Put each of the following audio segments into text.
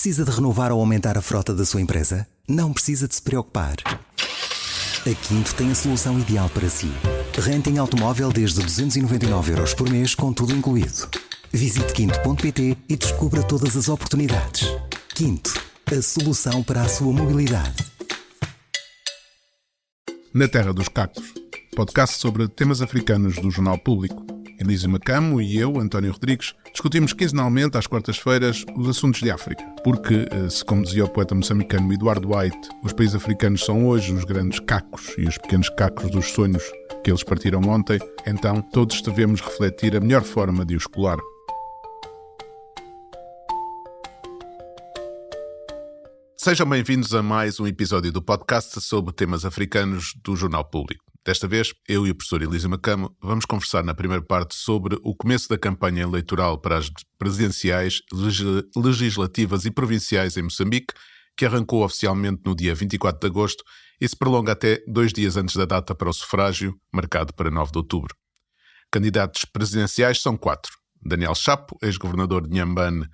Precisa de renovar ou aumentar a frota da sua empresa? Não precisa de se preocupar. A Quinto tem a solução ideal para si. Renting automóvel desde 299 € por mês, com tudo incluído. Visite quinto.pt e descubra todas as oportunidades. Quinto, a solução para a sua mobilidade. Na Terra dos Cacos, podcast sobre temas africanos do Jornal Público. Elísio Macamo e eu, António Rodrigues, discutimos quinzenalmente às quartas-feiras os assuntos de África. Porque, se como dizia o poeta moçambicano Eduardo White, os países africanos são hoje os grandes cacos e os pequenos cacos dos sonhos que eles partiram ontem, então todos devemos refletir a melhor forma de os colar. Sejam bem-vindos a mais um episódio do podcast sobre temas africanos do Jornal Público. Desta vez, eu e o professor Elísio Macamo vamos conversar na primeira parte sobre o começo da campanha eleitoral para as presidenciais, legislativas e provinciais em Moçambique, que arrancou oficialmente no dia 24 de agosto e se prolonga até 2 dias antes da data para o sufrágio, marcado para 9 de outubro. Candidatos presidenciais são 4. Daniel Chapo, ex-governador de Inhambane,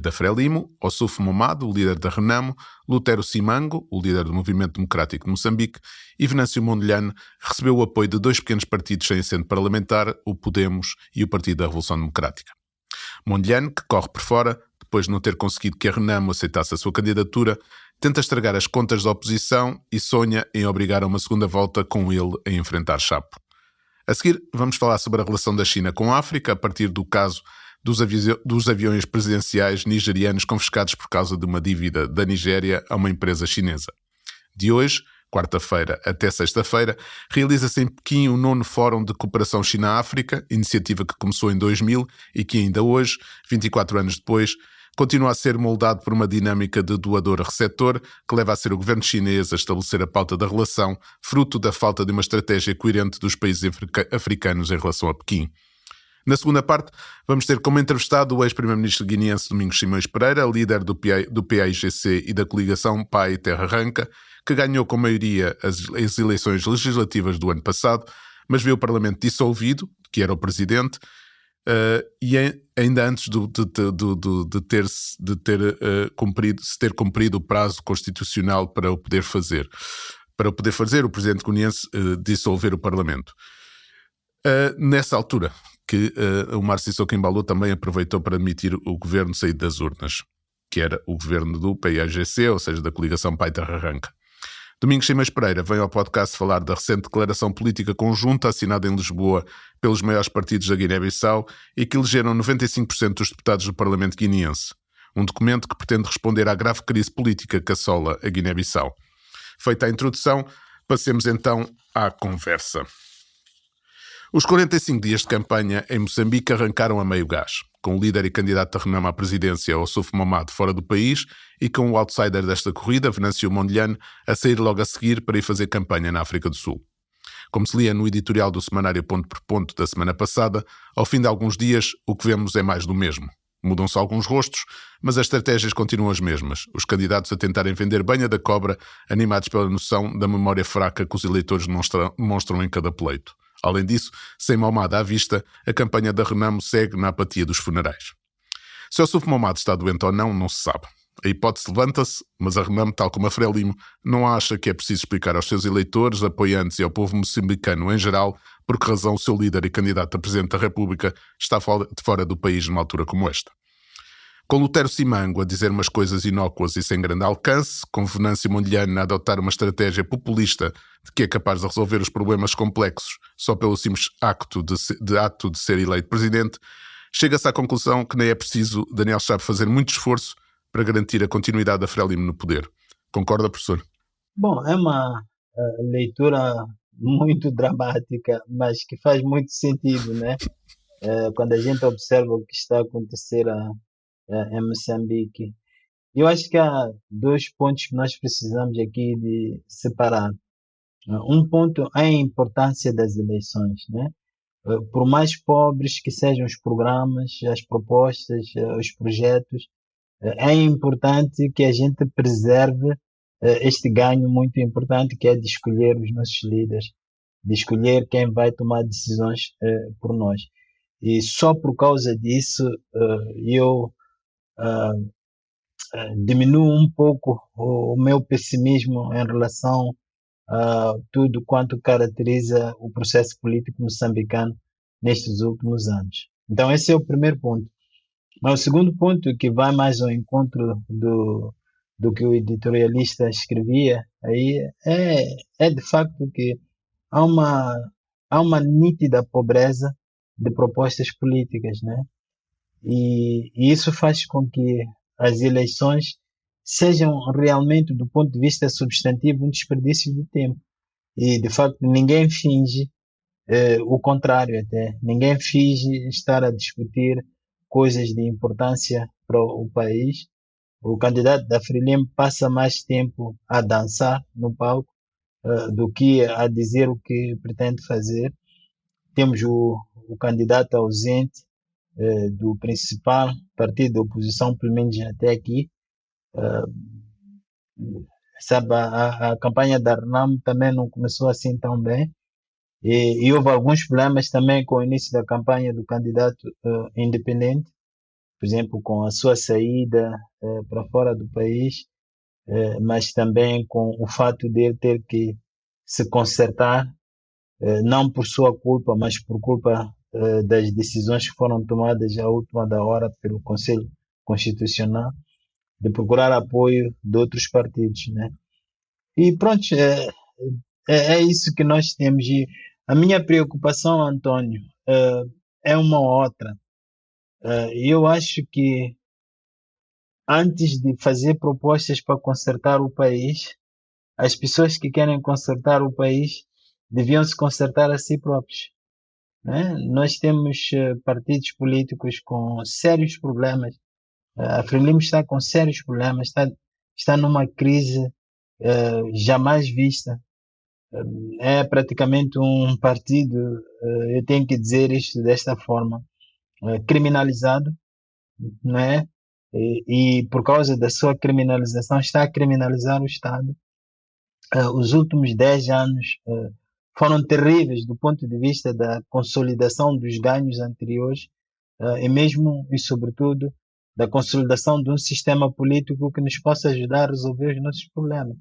da Frelimo, Ossoufo Momado, o líder da Renamo, Lutero Simango, o líder do Movimento Democrático de Moçambique, e Venâncio Mondlane recebeu o apoio de 2 pequenos partidos sem assento parlamentar, o Podemos e o Partido da Revolução Democrática. Mondlane, que corre por fora, depois de não ter conseguido que a Renamo aceitasse a sua candidatura, tenta estragar as contas da oposição e sonha em obrigar a uma segunda volta com ele a enfrentar Chapo. A seguir, vamos falar sobre a relação da China com a África, a partir do caso dos aviões presidenciais nigerianos confiscados por causa de uma dívida da Nigéria a uma empresa chinesa. De hoje, quarta-feira até sexta-feira, realiza-se em Pequim o 9º Fórum de Cooperação China-África, iniciativa que começou em 2000 e que ainda hoje, 24 anos depois, continua a ser moldado por uma dinâmica de doador-receptor que leva a ser o governo chinês a estabelecer a pauta da relação, fruto da falta de uma estratégia coerente dos países africanos em relação a Pequim. Na segunda parte, vamos ter como entrevistado o ex-primeiro-ministro guineense Domingos Simões Pereira, líder do PAIGC e da coligação Pai Terra Arranca, que ganhou com maioria as eleições legislativas do ano passado, mas viu o Parlamento dissolvido, que era o presidente, e ainda antes de ter cumprido o prazo constitucional para o poder fazer. Para o poder fazer, o presidente guineense dissolver o Parlamento. Nessa altura, que o Umar Sissoko Embaló também aproveitou para admitir o governo saído das urnas, que era o governo do PAIGC, ou seja, da coligação Pai Terra Arranca. Domingos Simões Pereira vem ao podcast falar da recente declaração política conjunta assinada em Lisboa pelos maiores partidos da Guiné-Bissau e que elegeram 95% dos deputados do Parlamento guineense. Um documento que pretende responder à grave crise política que assola a Guiné-Bissau. Feita a introdução, passemos então à conversa. Os 45 dias de campanha em Moçambique arrancaram a meio gás, com o líder e candidato da Renamo à presidência, Ossoufo Momado, fora do país e com o outsider desta corrida, Venâncio Mondlane, a sair logo a seguir para ir fazer campanha na África do Sul. Como se lia no editorial do semanário Ponto por Ponto da semana passada, ao fim de alguns dias o que vemos é mais do mesmo. Mudam-se alguns rostos, mas as estratégias continuam as mesmas. Os candidatos a tentarem vender banha da cobra, animados pela noção da memória fraca que os eleitores demonstram em cada pleito. Além disso, sem Momado à vista, a campanha da Renamo segue na apatia dos funerais. Se Ossoufo Momado está doente ou não, não se sabe. A hipótese levanta-se, mas a Renamo, tal como a Frelimo, não acha que é preciso explicar aos seus eleitores, apoiantes e ao povo moçambicano em geral por que razão o seu líder e candidato a Presidente da República está fora do país numa altura como esta. Com Lutero Simango a dizer umas coisas inócuas e sem grande alcance, com Venâncio Mondlane a adotar uma estratégia populista de que é capaz de resolver os problemas complexos só pelo simples acto de ser eleito presidente, chega-se à conclusão que nem é preciso Daniel Chapo fazer muito esforço para garantir a continuidade da Frelimo no poder. Concorda, professor? Bom, é uma leitura muito dramática, mas que faz muito sentido, né? Quando a gente observa o que está a acontecer em Moçambique. Eu acho que há 2 pontos que nós precisamos aqui de separar. Um ponto é a importância das eleições, né? Por mais pobres que sejam os programas, as propostas, os projetos, é importante que a gente preserve este ganho muito importante que é de escolher os nossos líderes, de escolher quem vai tomar decisões por nós. E só por causa disso eu diminuo um pouco o meu pessimismo em relação a tudo quanto caracteriza o processo político moçambicano nestes últimos anos. Então, esse é o primeiro ponto. Mas o segundo ponto, que vai mais ao encontro do que o editorialista escrevia, aí é de facto que há uma, há uma nítida pobreza de propostas políticas, né? E isso faz com que as eleições sejam realmente, do ponto de vista substantivo, um desperdício de tempo. E, de facto, ninguém finge o contrário até. Ninguém finge estar a discutir coisas de importância para o país. O candidato da Frelimo passa mais tempo a dançar no palco do que a dizer o que pretende fazer. Temos o candidato ausente do principal partido da oposição, pelo menos até aqui. Sabe, a campanha da Renamo também não começou assim tão bem. E houve alguns problemas também com o início da campanha do candidato independente, por exemplo, com a sua saída para fora do país, mas também com o fato de ele ter que se consertar, não por sua culpa, mas por culpa das decisões que foram tomadas à última da hora pelo Conselho Constitucional, de procurar apoio de outros partidos, né? E pronto, é isso que nós temos. E a minha preocupação, Antônio, é uma outra. Eu acho que antes de fazer propostas para consertar o país, as pessoas que querem consertar o país deviam se consertar a si próprios, né? Nós temos partidos políticos com sérios problemas. A Frelimo está com sérios problemas, está numa crise jamais vista. É praticamente um partido, eu tenho que dizer isto desta forma, criminalizado, não é? E por causa da sua criminalização está a criminalizar o Estado. Os últimos 10 anos foram terríveis do ponto de vista da consolidação dos ganhos anteriores e mesmo e sobretudo da consolidação de um sistema político que nos possa ajudar a resolver os nossos problemas.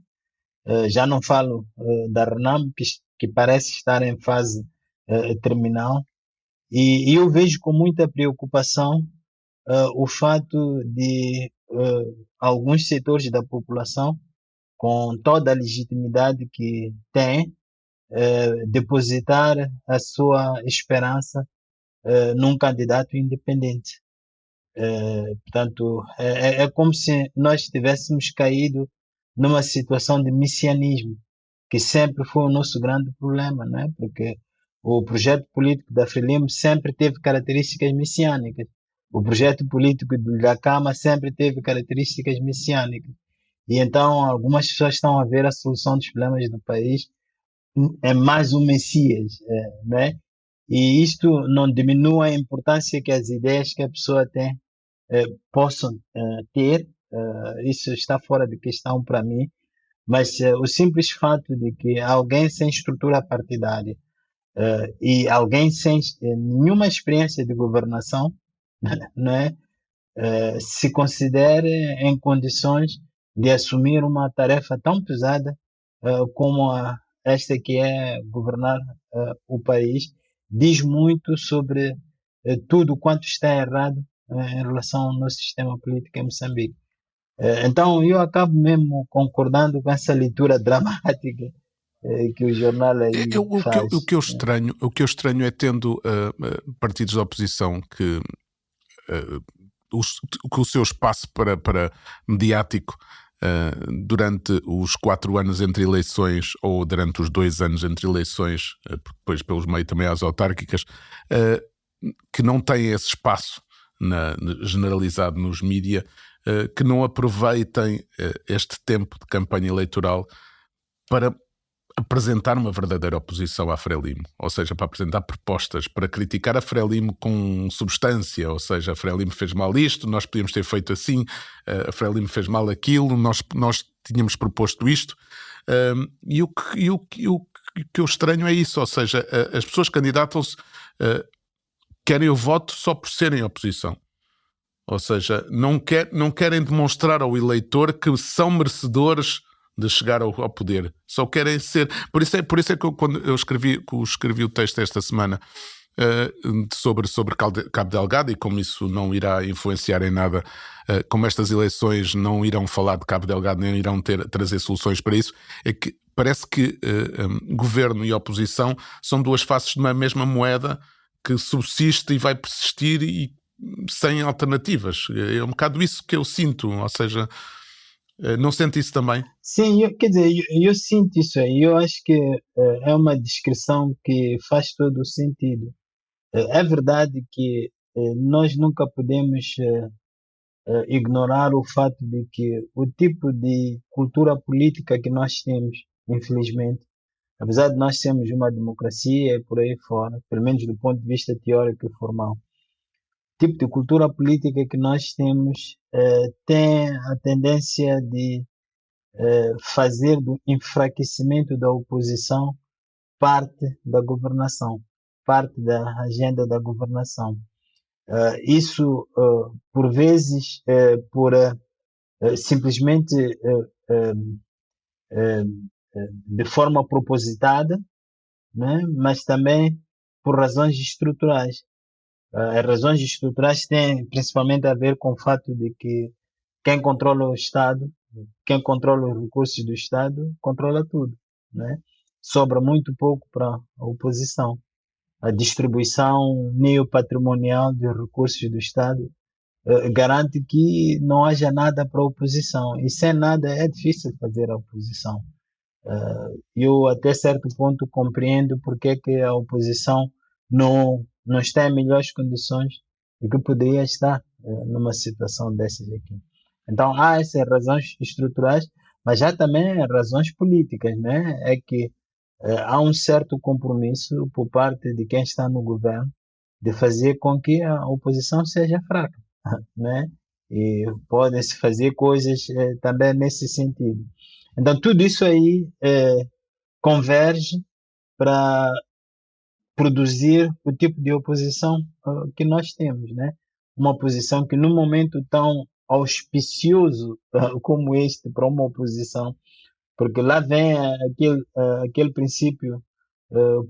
Já não falo da Renamo, que parece estar em fase terminal, e eu vejo com muita preocupação o fato de alguns setores da população, com toda a legitimidade que têm, depositar a sua esperança num candidato independente. Portanto, é como se nós tivéssemos caído numa situação de messianismo, que sempre foi o nosso grande problema, não é? Porque o projeto político da Frelimo sempre teve características messiânicas. O projeto político da Cama sempre teve características messiânicas. E então algumas pessoas estão a ver a solução dos problemas do país é mais um Messias, né? E isto não diminui a importância que as ideias que a pessoa tem possam ter. Isso está fora de questão para mim, mas o simples fato de que alguém sem estrutura partidária e alguém sem nenhuma experiência de governação, né, se considere em condições de assumir uma tarefa tão pesada como esta que é governar o país, diz muito sobre tudo quanto está errado em relação ao nosso sistema político em Moçambique. Então, eu acabo mesmo concordando com essa leitura dramática que o jornal aí faz. O que eu estranho é tendo partidos de oposição que o seu espaço para mediático durante os 4 anos entre eleições ou durante os 2 anos entre eleições, depois pelos meios também às autárquicas, que não têm esse espaço generalizado nos mídia, que não aproveitem este tempo de campanha eleitoral para apresentar uma verdadeira oposição à Frelimo, ou seja, para apresentar propostas, para criticar a Frelimo com substância, ou seja, a Frelimo fez mal isto, nós podíamos ter feito assim, a Frelimo fez mal aquilo, nós tínhamos proposto isto, e o que eu estranho é isso, ou seja, as pessoas candidatam-se, querem o voto só por serem oposição. Ou seja, não querem demonstrar ao eleitor que são merecedores de chegar ao poder. Só querem ser... Por isso é que quando eu escrevi o texto esta semana sobre Cabo Delgado, e como isso não irá influenciar em nada, como estas eleições não irão falar de Cabo Delgado, nem irão trazer soluções para isso, é que parece que governo e oposição são duas faces de uma mesma moeda que subsiste e vai persistir e sem alternativas. É um bocado isso que eu sinto, ou seja, não sente isso também? Sim, quer dizer, eu sinto isso aí. Eu acho que é uma descrição que faz todo o sentido. É verdade que nós nunca podemos ignorar o fato de que o tipo de cultura política que nós temos, infelizmente, apesar de nós sermos uma democracia e por aí fora, pelo menos do ponto de vista teórico e formal, o tipo de cultura política que nós temos tem a tendência de fazer do enfraquecimento da oposição parte da governação, parte da agenda da governação. Isso, por vezes, por simplesmente de forma propositada, né? Mas também por razões estruturais. As razões estruturais têm principalmente a ver com o fato de que quem controla o Estado, quem controla os recursos do Estado, controla tudo, né? Sobra muito pouco para a oposição. A distribuição neopatrimonial dos recursos do Estado garante que não haja nada para a oposição. E sem nada é difícil fazer a oposição. Eu até certo ponto compreendo porque é que a oposição não está em melhores condições do que poderia estar numa situação dessas aqui. Então há essas razões estruturais, mas há também razões políticas, né? É que há um certo compromisso por parte de quem está no governo de fazer com que a oposição seja fraca, né? E podem-se fazer coisas também nesse sentido. Então tudo isso aí converge para produzir o tipo de oposição que nós temos, né? Uma oposição que num momento tão auspicioso como este para uma oposição, porque lá vem aquele princípio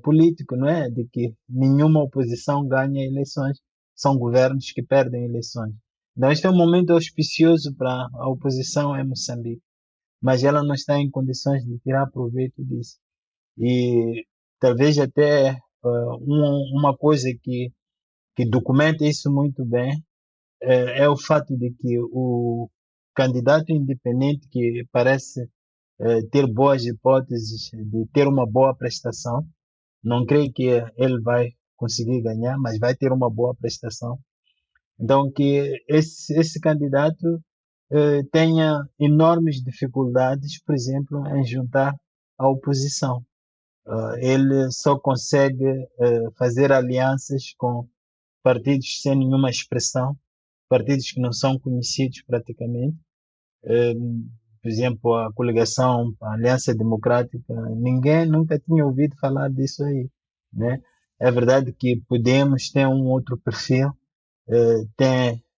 político, não é? De que nenhuma oposição ganha eleições, são governos que perdem eleições. Então este é um momento auspicioso para a oposição em Moçambique, mas ela não está em condições de tirar proveito disso. E talvez até uma coisa que documenta isso muito bem é o fato de que o candidato independente que parece ter boas hipóteses de ter uma boa prestação, não creio que ele vai conseguir ganhar, mas vai ter uma boa prestação. Então que esse candidato tenha enormes dificuldades, por exemplo, em juntar a oposição. Ele só consegue fazer alianças com partidos sem nenhuma expressão, partidos que não são conhecidos praticamente. Por exemplo, a coligação, a Aliança Democrática, ninguém nunca tinha ouvido falar disso aí, né? É verdade que Podemos ter um outro perfil,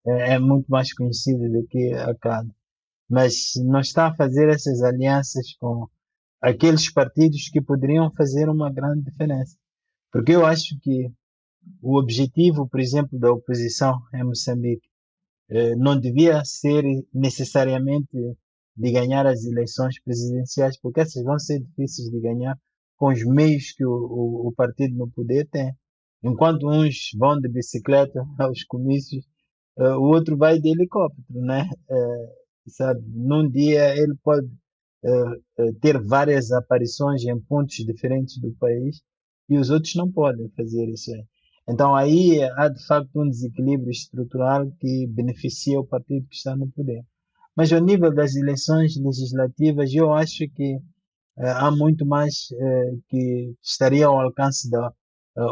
é muito mais conhecido do que a CAD, mas não está a fazer essas alianças com aqueles partidos que poderiam fazer uma grande diferença. Porque eu acho que o objetivo, por exemplo, da oposição em Moçambique não devia ser necessariamente de ganhar as eleições presidenciais, porque essas vão ser difíceis de ganhar com os meios que o partido no poder tem. Enquanto uns vão de bicicleta aos comícios, o outro vai de helicóptero, né? Sabe? Num dia ele pode ter várias aparições em pontos diferentes do país e os outros não podem fazer isso aí. Então aí há de facto um desequilíbrio estrutural que beneficia o partido que está no poder. Mas ao nível das eleições legislativas, eu acho que há muito mais que estaria ao alcance da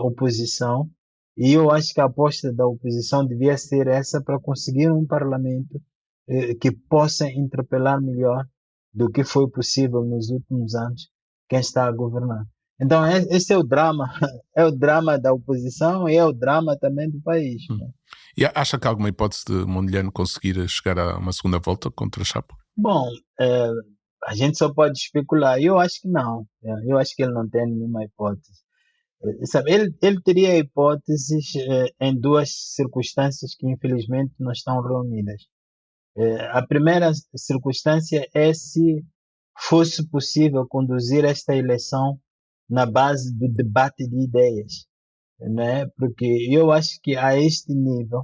oposição, e eu acho que a aposta da oposição devia ser essa para conseguir um parlamento que possa interpelar melhor do que foi possível nos últimos anos quem está a governar. Então esse é o drama, é o drama da oposição e é o drama também do país. Né? E acha que há alguma hipótese de Mondlane conseguir chegar a uma segunda volta contra Chapo? Bom, a gente só pode especular. Eu acho que não. Eu acho que ele não tem nenhuma hipótese. Sabe, ele teria hipóteses em duas circunstâncias que infelizmente não estão reunidas. A primeira circunstância é se fosse possível conduzir esta eleição na base do debate de ideias, né? Porque eu acho que a este nível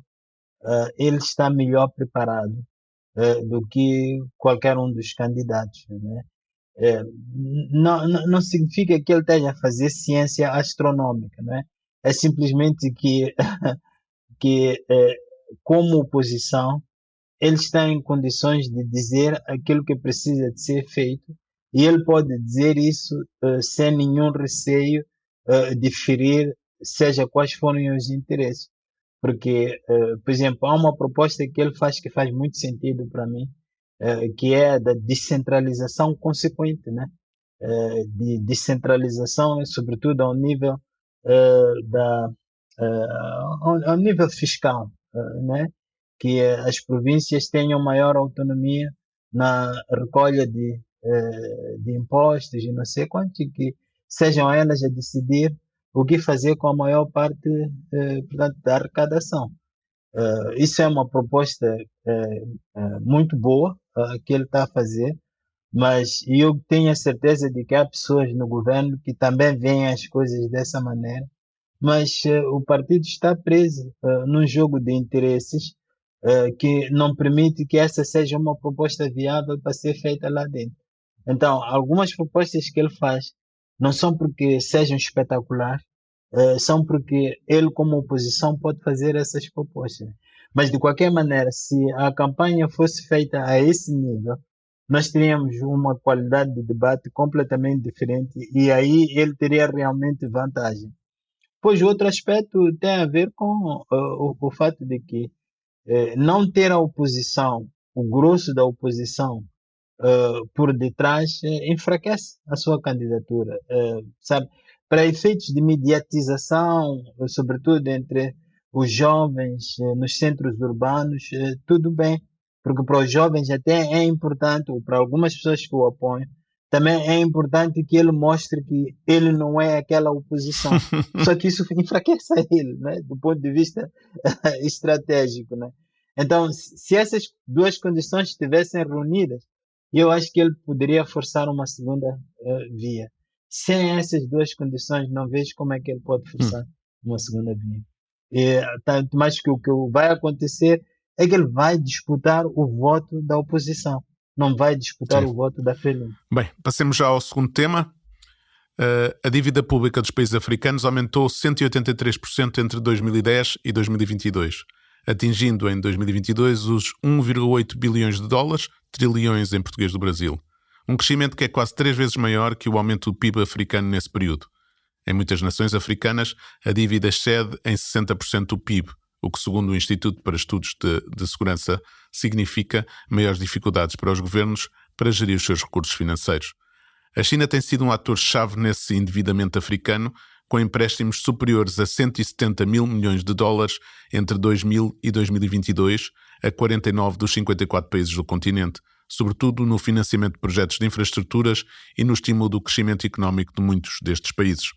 ele está melhor preparado do que qualquer um dos candidatos, né? Não significa que ele esteja a fazer ciência astronômica, né? É simplesmente que, como oposição, ele está em condições de dizer aquilo que precisa de ser feito e ele pode dizer isso sem nenhum receio de ferir, seja quais forem os interesses. Porque, por exemplo, há uma proposta que ele faz que faz muito sentido para mim, que é a da descentralização consequente, né? De descentralização, sobretudo ao nível ao nível fiscal, né? Que as províncias tenham maior autonomia na recolha de impostos e não sei quanto, e que sejam elas a decidir o que fazer com a maior parte portanto, da arrecadação. Isso é uma proposta muito boa que ele está a fazer, mas eu tenho a certeza de que há pessoas no governo que também veem as coisas dessa maneira, mas o partido está preso num jogo de interesses que não permite que essa seja uma proposta viável para ser feita lá dentro. Então, algumas propostas que ele faz não são porque sejam espetaculares, são porque ele, como oposição, pode fazer essas propostas. Mas, de qualquer maneira, se a campanha fosse feita a esse nível, nós teríamos uma qualidade de debate completamente diferente e aí ele teria realmente vantagem. Pois o outro aspecto tem a ver com o fato de que não ter a oposição, o grosso da oposição, por detrás, enfraquece a sua candidatura, sabe? Para efeitos de mediatização, sobretudo entre os jovens nos centros urbanos, tudo bem, porque para os jovens até é importante, ou para algumas pessoas que o apoiam, também é importante que ele mostre que ele não é aquela oposição. Só que isso enfraquece a ele, né? Do ponto de vista estratégico, né? Então, se essas duas condições estivessem reunidas, eu acho que ele poderia forçar uma segunda via. Sem essas duas condições, não vejo como é que ele pode forçar uma segunda via. Tanto mais que o que vai acontecer é que ele vai disputar o voto da oposição, não vai disputar o voto da Frelimo. Bem, passemos já ao segundo tema. A dívida pública dos países africanos aumentou 183% entre 2010 e 2022, atingindo em 2022 os 1,8 bilhões de dólares, trilhões em português do Brasil. Um crescimento que é quase 3 vezes maior que o aumento do PIB africano nesse período. Em muitas nações africanas, a dívida excede em 60% do PIB, o que, segundo o Instituto para Estudos de Segurança, significa maiores dificuldades para os governos para gerir os seus recursos financeiros. A China tem sido um ator-chave nesse endividamento africano, com empréstimos superiores a 170 mil milhões de dólares entre 2000 e 2022, a 49 dos 54 países do continente, sobretudo no financiamento de projetos de infraestruturas e no estímulo do crescimento económico de muitos destes países.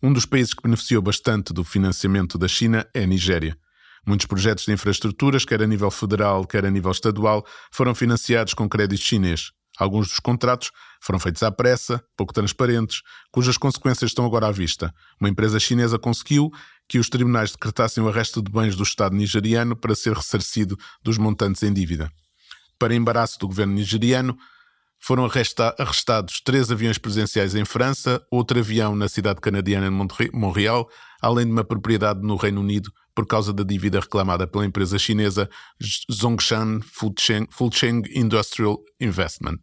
Um dos países que beneficiou bastante do financiamento da China é a Nigéria. Muitos projetos de infraestruturas, quer a nível federal, quer a nível estadual, foram financiados com crédito chinês. Alguns dos contratos foram feitos à pressa, pouco transparentes, cujas consequências estão agora à vista. Uma empresa chinesa conseguiu que os tribunais decretassem o arresto de bens do Estado nigeriano para ser ressarcido dos montantes em dívida. Para embaraço do governo nigeriano, foram arrestados 3 aviões presidenciais em França, outro avião na cidade canadiana de Montreal, além de uma propriedade no Reino Unido por causa da dívida reclamada pela empresa chinesa Zhongshan Fucheng Industrial Investment.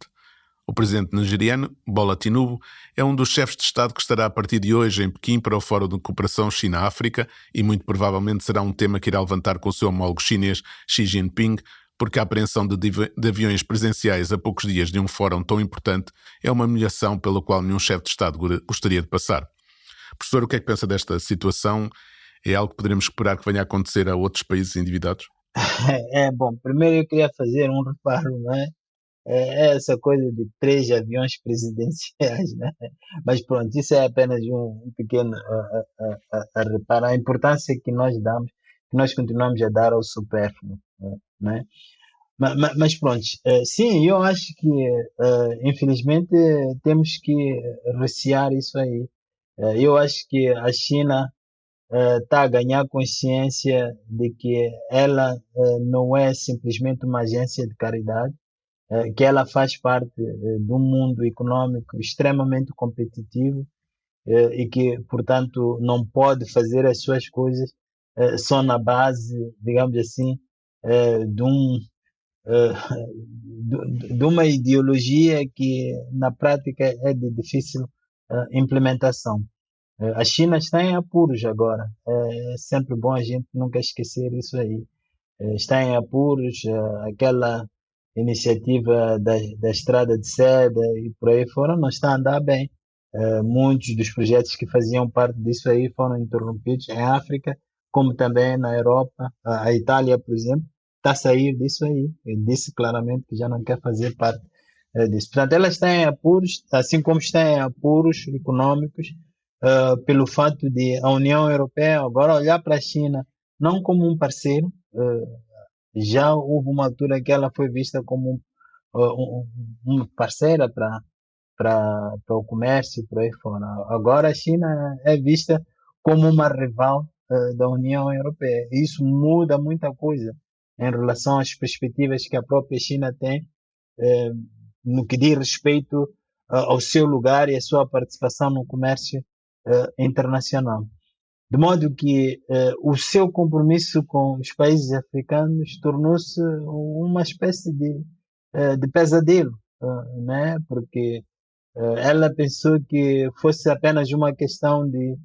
O presidente nigeriano, Bola Tinubu, é um dos chefes de Estado que estará a partir de hoje em Pequim para o Fórum de Cooperação China-África e muito provavelmente será um tema que irá levantar com o seu homólogo chinês Xi Jinping, porque a apreensão de aviões presidenciais a poucos dias de um fórum tão importante é uma humilhação pela qual nenhum chefe de Estado gostaria de passar. Professor, o que é que pensa desta situação É algo que poderemos esperar que venha a acontecer a outros países endividados? Bom, primeiro eu queria fazer um reparo, não é? É essa coisa de 3 aviões presidenciais, né? Mas pronto, isso é apenas um pequeno reparo. A importância que nós damos, que nós continuamos a dar ao supérfluo, né? Mas pronto, sim, eu acho que, infelizmente, temos que recear isso aí. Eu acho que a China está a ganhar consciência de que ela não é simplesmente uma agência de caridade, que ela faz parte de um mundo econômico extremamente competitivo e que, portanto, não pode fazer as suas coisas só na base, digamos assim, de eh, de uma ideologia que na prática é de difícil implementação. A China está em apuros agora. É sempre bom a gente nunca esquecer isso aí. Está em apuros, aquela iniciativa da estrada de seda e por aí fora não está a andar bem. Muitos dos projetos que faziam parte disso aí foram interrompidos em África, como também na Europa. A Itália, por exemplo, está a sair disso aí. Ele disse claramente que já não quer fazer parte disso. Portanto, ela está em apuros, assim como está em apuros econômicos, pelo fato de a União Europeia agora olhar para a China não como um parceiro, já houve uma altura que ela foi vista como uma parceira para o comércio e por aí fora. Agora a China é vista como uma rival da União Europeia. Isso muda muita coisa em relação às perspectivas que a própria China tem no que diz respeito ao seu lugar e à sua participação no comércio internacional. De modo que o seu compromisso com os países africanos tornou-se uma espécie de pesadelo, né? Porque ela pensou que fosse apenas uma questão de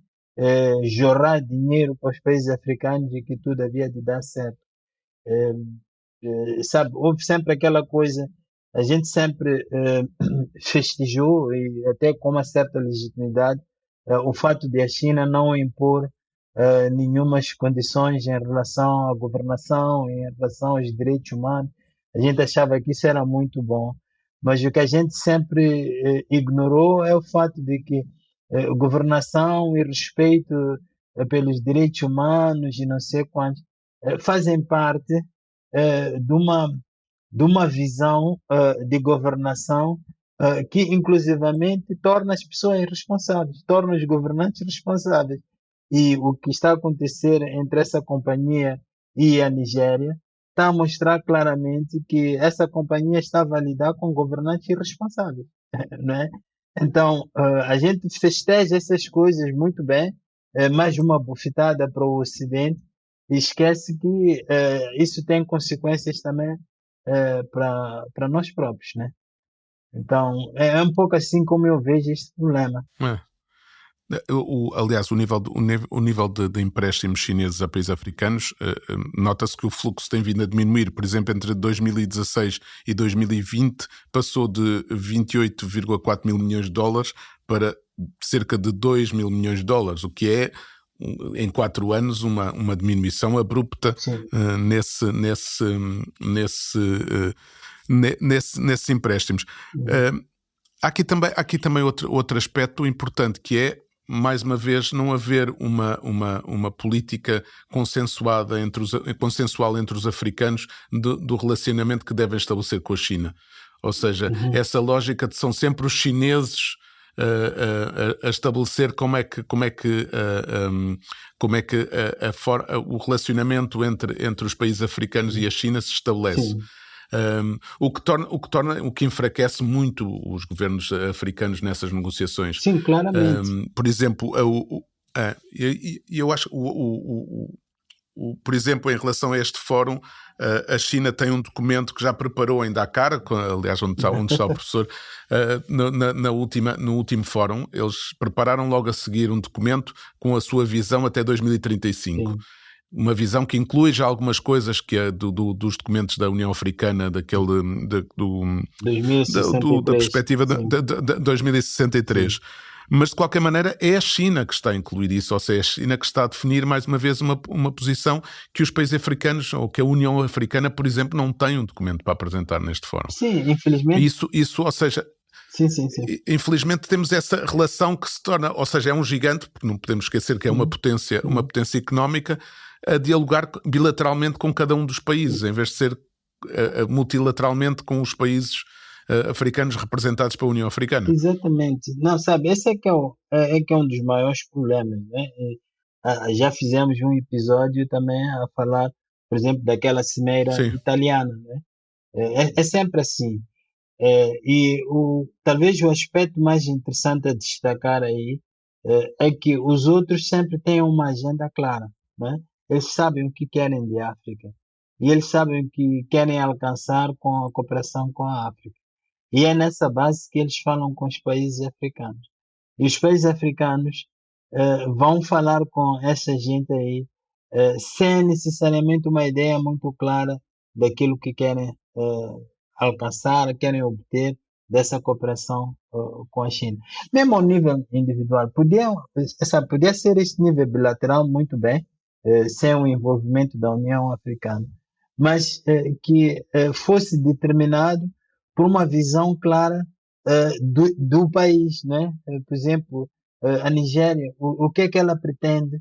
jorrar dinheiro para os países africanos e que tudo havia de dar certo. Sabe, houve sempre aquela coisa, a gente sempre festejou e até com uma certa legitimidade o fato de a China não impor nenhumas condições em relação à governação, em relação aos direitos humanos. A gente achava que isso era muito bom, mas o que a gente sempre ignorou é o fato de que governação e respeito pelos direitos humanos e não sei quantos fazem parte de uma visão de governação que inclusivamente torna as pessoas responsáveis, torna os governantes responsáveis. E o que está a acontecer entre essa companhia e a Nigéria está a mostrar claramente que essa companhia estava a lidar com governantes irresponsáveis, não é? Então, a gente festeja essas coisas muito bem, mais uma bufetada para o Ocidente, e esquece que isso tem consequências também para nós próprios, né? Então, é um pouco assim como eu vejo este problema. Aliás, o nível de empréstimos chineses a países africanos, nota-se que o fluxo tem vindo a diminuir. Por exemplo, entre 2016 e 2020 passou de 28,4 mil milhões de dólares para cerca de 2 mil milhões de dólares, o que é, em 4 anos, uma diminuição abrupta nesses empréstimos. Há aqui também outro aspecto importante, que é, mais uma vez, não haver uma política consensual entre os africanos do relacionamento que devem estabelecer com a China. Ou seja, essa lógica de são sempre os chineses a estabelecer como é que o relacionamento entre os países africanos e a China se estabelece. O que enfraquece muito os governos africanos nessas negociações. Sim, claramente. Por exemplo, eu acho por exemplo, em relação a este fórum, a China tem um documento que já preparou em Dakar, aliás, onde está o professor, no último fórum. Eles prepararam logo a seguir um documento com a sua visão até 2035. Sim. Uma visão que inclui já algumas coisas que é dos documentos da União Africana, da perspectiva de 2063. Mas, de qualquer maneira, é a China que está a incluir isso, ou seja, é a China que está a definir, mais uma vez, uma posição que os países africanos, ou que a União Africana, por exemplo, não tem um documento para apresentar neste fórum. Sim, infelizmente. Isso, ou seja, Sim. infelizmente temos essa relação que se torna, ou seja, é um gigante, porque não podemos esquecer que é uma potência económica, a dialogar bilateralmente com cada um dos países, em vez de ser multilateralmente com os países africanos representados pela União Africana. Exatamente. Não, sabe, esse é que é um dos maiores problemas, né? Já fizemos um episódio também a falar, por exemplo, daquela cimeira Sim. italiana, né? É sempre assim. Talvez o aspecto mais interessante a destacar aí é que os outros sempre têm uma agenda clara, né? Eles sabem o que querem de África e eles sabem o que querem alcançar com a cooperação com a África. E é nessa base que eles falam com os países africanos. E os países africanos vão falar com essa gente aí sem necessariamente uma ideia muito clara daquilo que querem alcançar, querem obter dessa cooperação com a China. Mesmo ao nível individual, podia ser este nível bilateral muito bem, sem o envolvimento da União Africana, mas que fosse determinado por uma visão clara do país, né? Por exemplo, a Nigéria, o que é que ela pretende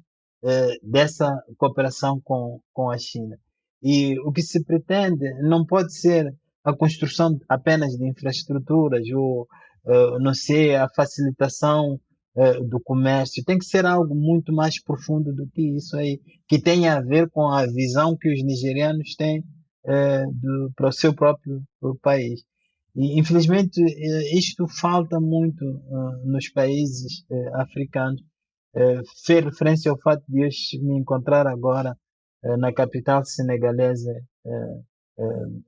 dessa cooperação com a China? E o que se pretende não pode ser a construção apenas de infraestruturas ou, não sei, a facilitação do comércio. Tem que ser algo muito mais profundo do que isso aí, que tenha a ver com a visão que os nigerianos têm para o seu próprio país. E, infelizmente, isto falta muito nos países africanos. Fez referência ao fato de eu me encontrar agora na capital senegalesa,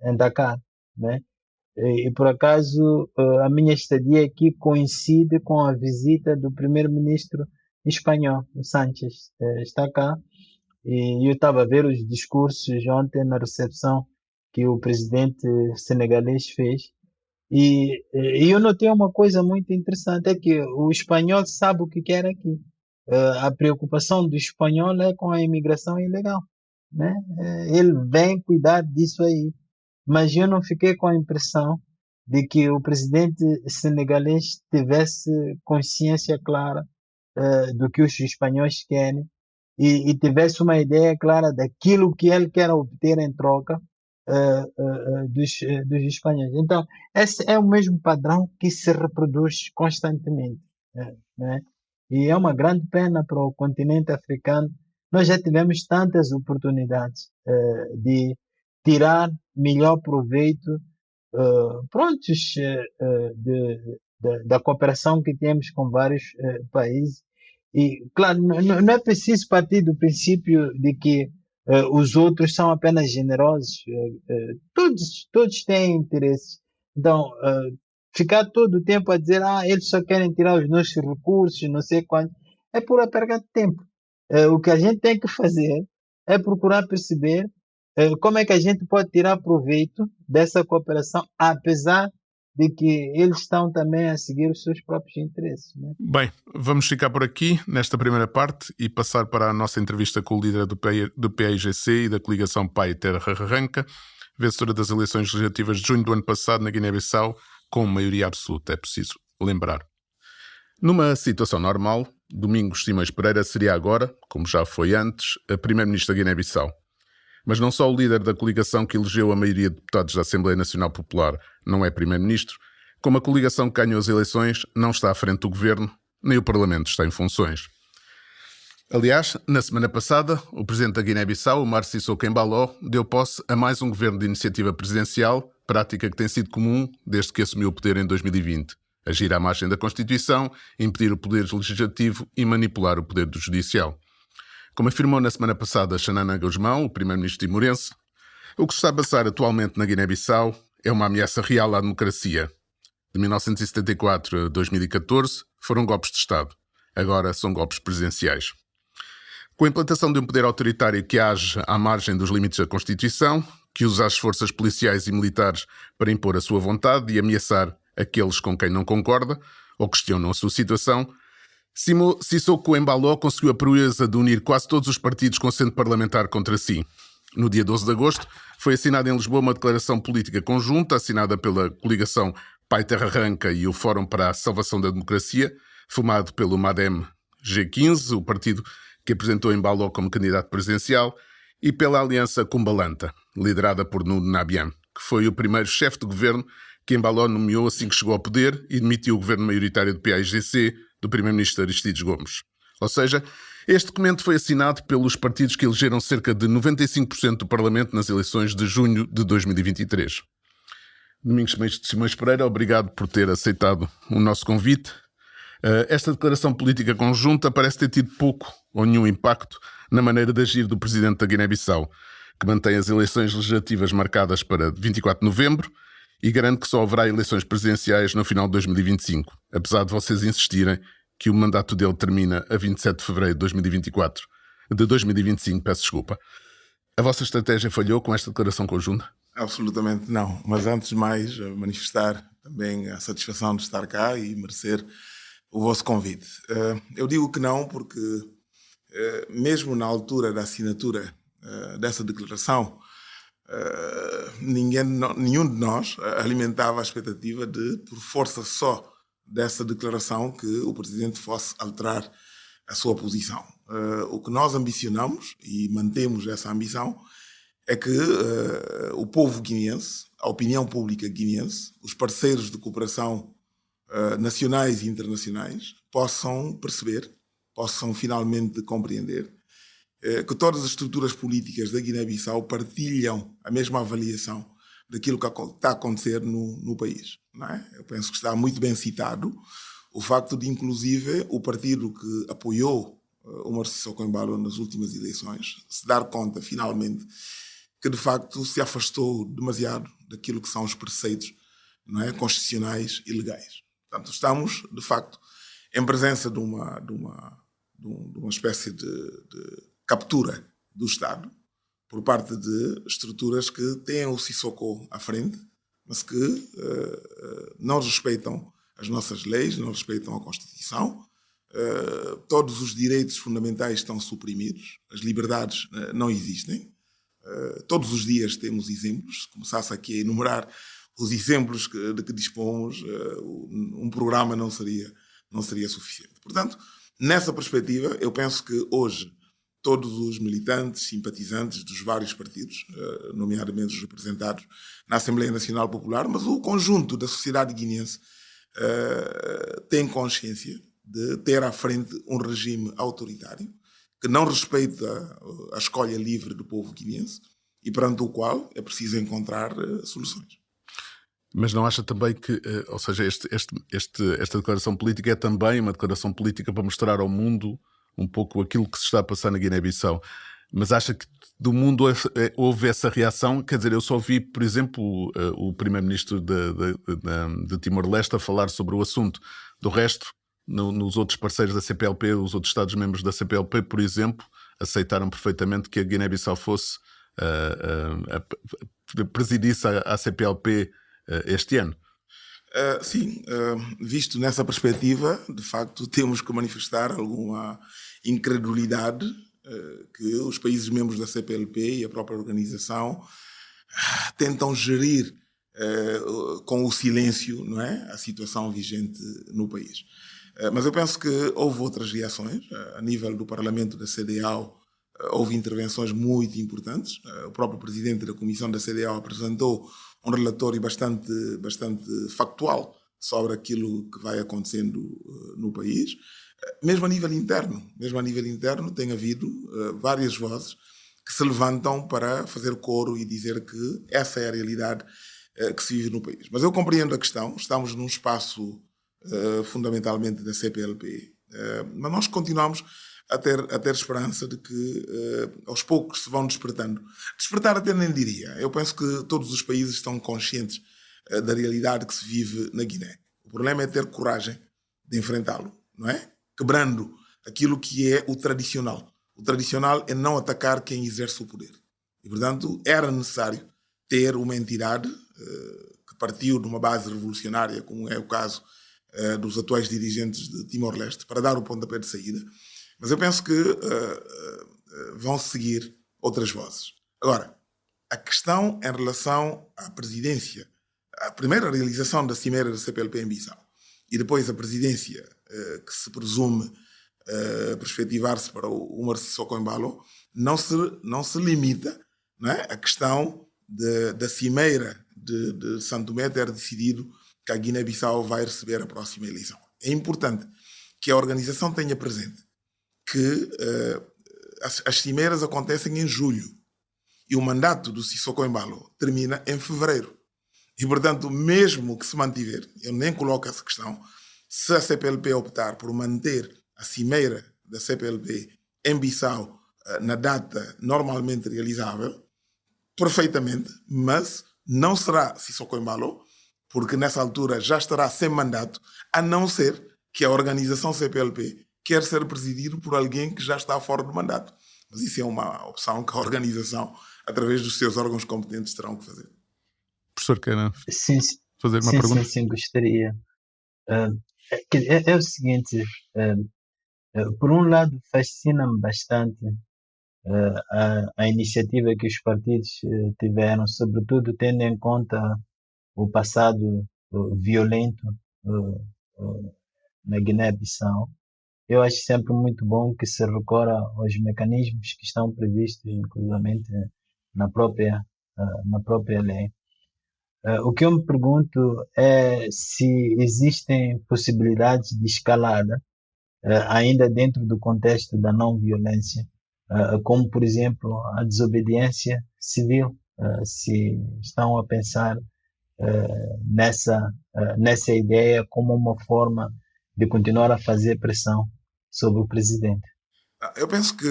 em Dakar, né? E por acaso a minha estadia aqui coincide com a visita do primeiro-ministro espanhol, o Sánchez. Está cá e eu estava a ver os discursos ontem na recepção que o presidente senegalês fez. E eu notei uma coisa muito interessante, é que o espanhol sabe o que quer aqui. A preocupação do espanhol é com a imigração ilegal, né? Ele vem cuidar disso aí. Mas eu não fiquei com a impressão de que o presidente senegalês tivesse consciência clara do que os espanhóis querem e tivesse uma ideia clara daquilo que ele quer obter em troca dos espanhóis. Então, esse é o mesmo padrão que se reproduz constantemente, né? E é uma grande pena para o continente africano. Nós já tivemos tantas oportunidades de tirar melhor proveito da cooperação que temos com vários países. E, claro, não é preciso partir do princípio de que os outros são apenas generosos. Todos têm interesses. Então, ficar todo o tempo a dizer eles só querem tirar os nossos recursos, não sei quanto, é pura perda de tempo. O que a gente tem que fazer é procurar perceber como é que a gente pode tirar proveito dessa cooperação, apesar de que eles estão também a seguir os seus próprios interesses, né? Bem, vamos ficar por aqui nesta primeira parte e passar para a nossa entrevista com o líder do PAIGC e da coligação Pai Terra Arranca, vencedora das eleições legislativas de junho do ano passado na Guiné-Bissau, com maioria absoluta, é preciso lembrar. Numa situação normal, Domingos Simões Pereira seria agora, como já foi antes, a primeiro-ministro da Guiné-Bissau. Mas não só o líder da coligação que elegeu a maioria de deputados da Assembleia Nacional Popular não é primeiro-ministro, como a coligação que ganhou as eleições não está à frente do governo, nem o Parlamento está em funções. Aliás, na semana passada, o presidente da Guiné-Bissau, Omar Sissoko Embaló, deu posse a mais um governo de iniciativa presidencial, prática que tem sido comum desde que assumiu o poder em 2020. Agir à margem da Constituição, impedir o poder legislativo e manipular o poder do judicial. Como afirmou na semana passada Xanana Guzmão, o primeiro-ministro timorense, o que se está a passar atualmente na Guiné-Bissau é uma ameaça real à democracia. De 1974 a 2014 foram golpes de Estado. Agora são golpes presidenciais. Com a implantação de um poder autoritário que age à margem dos limites da Constituição, que usa as forças policiais e militares para impor a sua vontade e ameaçar aqueles com quem não concorda ou questionam a sua situação, Sissoko Embaló conseguiu a proeza de unir quase todos os partidos com assento parlamentar contra si. No dia 12 de agosto, foi assinada em Lisboa uma declaração política conjunta, assinada pela coligação Pai Terra Arranca e o Fórum para a Salvação da Democracia, formado pelo MADEM G15, o partido que apresentou Embaló como candidato presidencial, e pela Aliança Cumbalanta, liderada por Nuno Nabian, que foi o primeiro chefe de governo que Embaló nomeou assim que chegou ao poder e demitiu o governo maioritário do PAIGC do primeiro-ministro Aristides Gomes. Ou seja, este documento foi assinado pelos partidos que elegeram cerca de 95% do Parlamento nas eleições de junho de 2023. Domingos Simões Pereira, obrigado por ter aceitado o nosso convite. Esta declaração política conjunta parece ter tido pouco ou nenhum impacto na maneira de agir do presidente da Guiné-Bissau, que mantém as eleições legislativas marcadas para 24 de novembro e garante que só haverá eleições presidenciais no final de 2025, apesar de vocês insistirem que o mandato dele termina a 27 de fevereiro de 2025, peço desculpa. A vossa estratégia falhou com esta declaração conjunta? Absolutamente não, mas antes de mais manifestar também a satisfação de estar cá e merecer o vosso convite. Eu digo que não porque mesmo na altura da assinatura dessa declaração, nenhum de nós alimentava a expectativa de, por força só dessa declaração, que o Presidente fosse alterar a sua posição. O que nós ambicionamos, e mantemos essa ambição, é que o povo guineense, a opinião pública guineense, os parceiros de cooperação nacionais e internacionais possam perceber, possam finalmente compreender que todas as estruturas políticas da Guiné-Bissau partilham a mesma avaliação daquilo que está a acontecer no país. Não é? Eu penso que está muito bem citado o facto de, inclusive, o partido que apoiou o Umaro Sissoko Embaló nas últimas eleições se dar conta, finalmente, que, de facto, se afastou demasiado daquilo que são os preceitos, não é, constitucionais e legais. Portanto, estamos, de facto, em presença de uma espécie de captura do Estado por parte de estruturas que têm o Sissoko à frente, mas que não respeitam as nossas leis, não respeitam a Constituição. Todos os direitos fundamentais estão suprimidos, as liberdades não existem. Todos os dias temos exemplos. Se começasse aqui a enumerar os exemplos de que dispomos, um programa não seria suficiente. Portanto, nessa perspectiva, eu penso que hoje todos os militantes, simpatizantes dos vários partidos, nomeadamente os representados na Assembleia Nacional Popular, mas o conjunto da sociedade guineense tem consciência de ter à frente um regime autoritário que não respeita a escolha livre do povo guineense e perante o qual é preciso encontrar soluções. Mas não acha também que, ou seja, esta declaração política é também uma declaração política para mostrar ao mundo um pouco aquilo que se está a passar na Guiné-Bissau? Mas acha que do mundo houve essa reação? Quer dizer, eu só vi, por exemplo, o primeiro-ministro de Timor-Leste a falar sobre o assunto. Do resto, nos outros parceiros da CPLP, os outros Estados-membros da CPLP, por exemplo, aceitaram perfeitamente que a Guiné-Bissau fosse presidisse a CPLP este ano. Sim, visto nessa perspectiva, de facto, temos que manifestar alguma incredulidade que os países membros da CPLP e a própria organização tentam gerir com o silêncio, não é, a situação vigente no país. Mas eu penso que houve outras reações. A nível do Parlamento da CEDEAO, houve intervenções muito importantes. O próprio presidente da Comissão da CEDEAO apresentou um relatório bastante factual sobre aquilo que vai acontecendo no país. Mesmo a nível interno tem havido várias vozes que se levantam para fazer coro e dizer que essa é a realidade que se vive no país. Mas eu compreendo a questão, estamos num espaço fundamentalmente da CPLP, mas nós continuamos a ter esperança de que aos poucos se vão despertando. Despertar até nem diria. Eu penso que todos os países estão conscientes da realidade que se vive na Guiné. O problema é ter coragem de enfrentá-lo, não é? Quebrando aquilo que é o tradicional. O tradicional é não atacar quem exerce o poder. E, portanto, era necessário ter uma entidade que partiu de uma base revolucionária, como é o caso dos atuais dirigentes de Timor-Leste para dar o pontapé de saída, mas eu penso que vão seguir outras vozes. Agora, a questão em relação à presidência, a primeira realização da cimeira da CPLP em Bissau e depois a presidência que se presume perspectivar-se para o Umar Sissoko Embalo, não se limita, não é, à questão da cimeira de São Tomé ter decidido que a Guiné-Bissau vai receber a próxima eleição. É importante que a organização tenha presente que as cimeiras acontecem em julho e o mandato do Sissoko Embalo termina em fevereiro. E, portanto, mesmo que se mantiver, eu nem coloco essa questão, se a CPLP optar por manter a cimeira da CPLP em Bissau na data normalmente realizável, perfeitamente, mas não será Sissoko Embalo, porque nessa altura já estará sem mandato, a não ser que a organização CPLP quer ser presidido por alguém que já está fora do mandato. Mas isso é uma opção que a organização, através dos seus órgãos competentes, terão que fazer. Professor, quer Sim, fazer uma pergunta? sim, gostaria. É o seguinte, por um lado fascina-me bastante a iniciativa que os partidos tiveram, sobretudo tendo em conta o passado violento na Guiné-Bissau. Eu acho sempre muito bom que se recorra aos mecanismos que estão previstos, inclusivamente na própria lei. O que eu me pergunto é se existem possibilidades de escalada, ainda dentro do contexto da não-violência, como, por exemplo, a desobediência civil, se estão a pensar nessa ideia como uma forma de continuar a fazer pressão sobre o presidente. Eu penso que,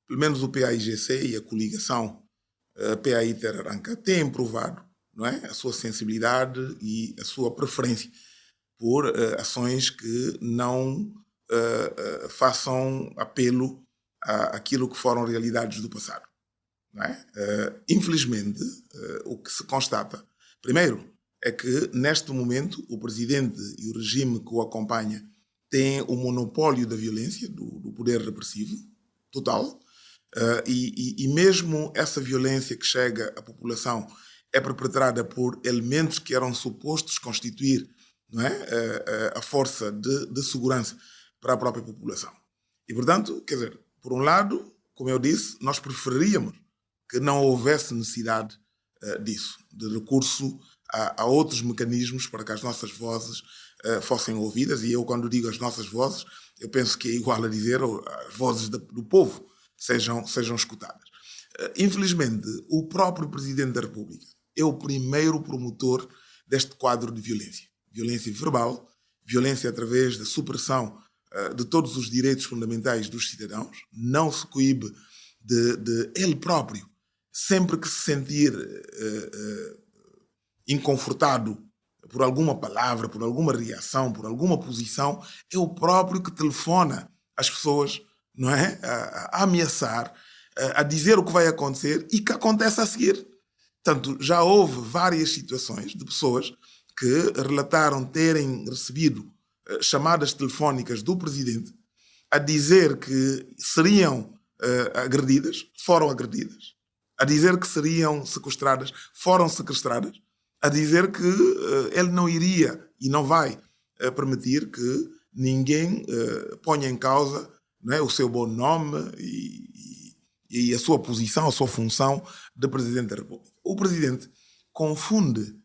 pelo menos o PAIGC e a coligação PAI Terra Branca têm provado, não é, a sua sensibilidade e a sua preferência por ações que não façam apelo àquilo que foram realidades do passado. Não é? Infelizmente, o que se constata, primeiro, é que neste momento o presidente e o regime que o acompanha têm o monopólio da violência, do poder repressivo total, e mesmo essa violência que chega à população é perpetrada por elementos que eram supostos constituir, não é, a força de segurança para a própria população. E, portanto, quer dizer, por um lado, como eu disse, nós preferíamos que não houvesse necessidade disso, de recurso a outros mecanismos para que as nossas vozes fossem ouvidas. E eu, quando digo as nossas vozes, eu penso que é igual a dizer as vozes do povo sejam escutadas. Infelizmente, o próprio Presidente da República é o primeiro promotor deste quadro de violência. Violência verbal, violência através da supressão de todos os direitos fundamentais dos cidadãos, não se coíbe de ele próprio, sempre que se sentir inconfortado por alguma palavra, por alguma reação, por alguma posição, é o próprio que telefona às pessoas, não é? A ameaçar, a dizer o que vai acontecer e que acontece a seguir. Portanto, já houve várias situações de pessoas que relataram terem recebido chamadas telefónicas do presidente a dizer que seriam agredidas, foram agredidas, a dizer que seriam sequestradas, foram sequestradas, a dizer que ele não iria e não vai permitir que ninguém ponha em causa, não é, o seu bom nome e a sua posição, a sua função de Presidente da República. O Presidente confunde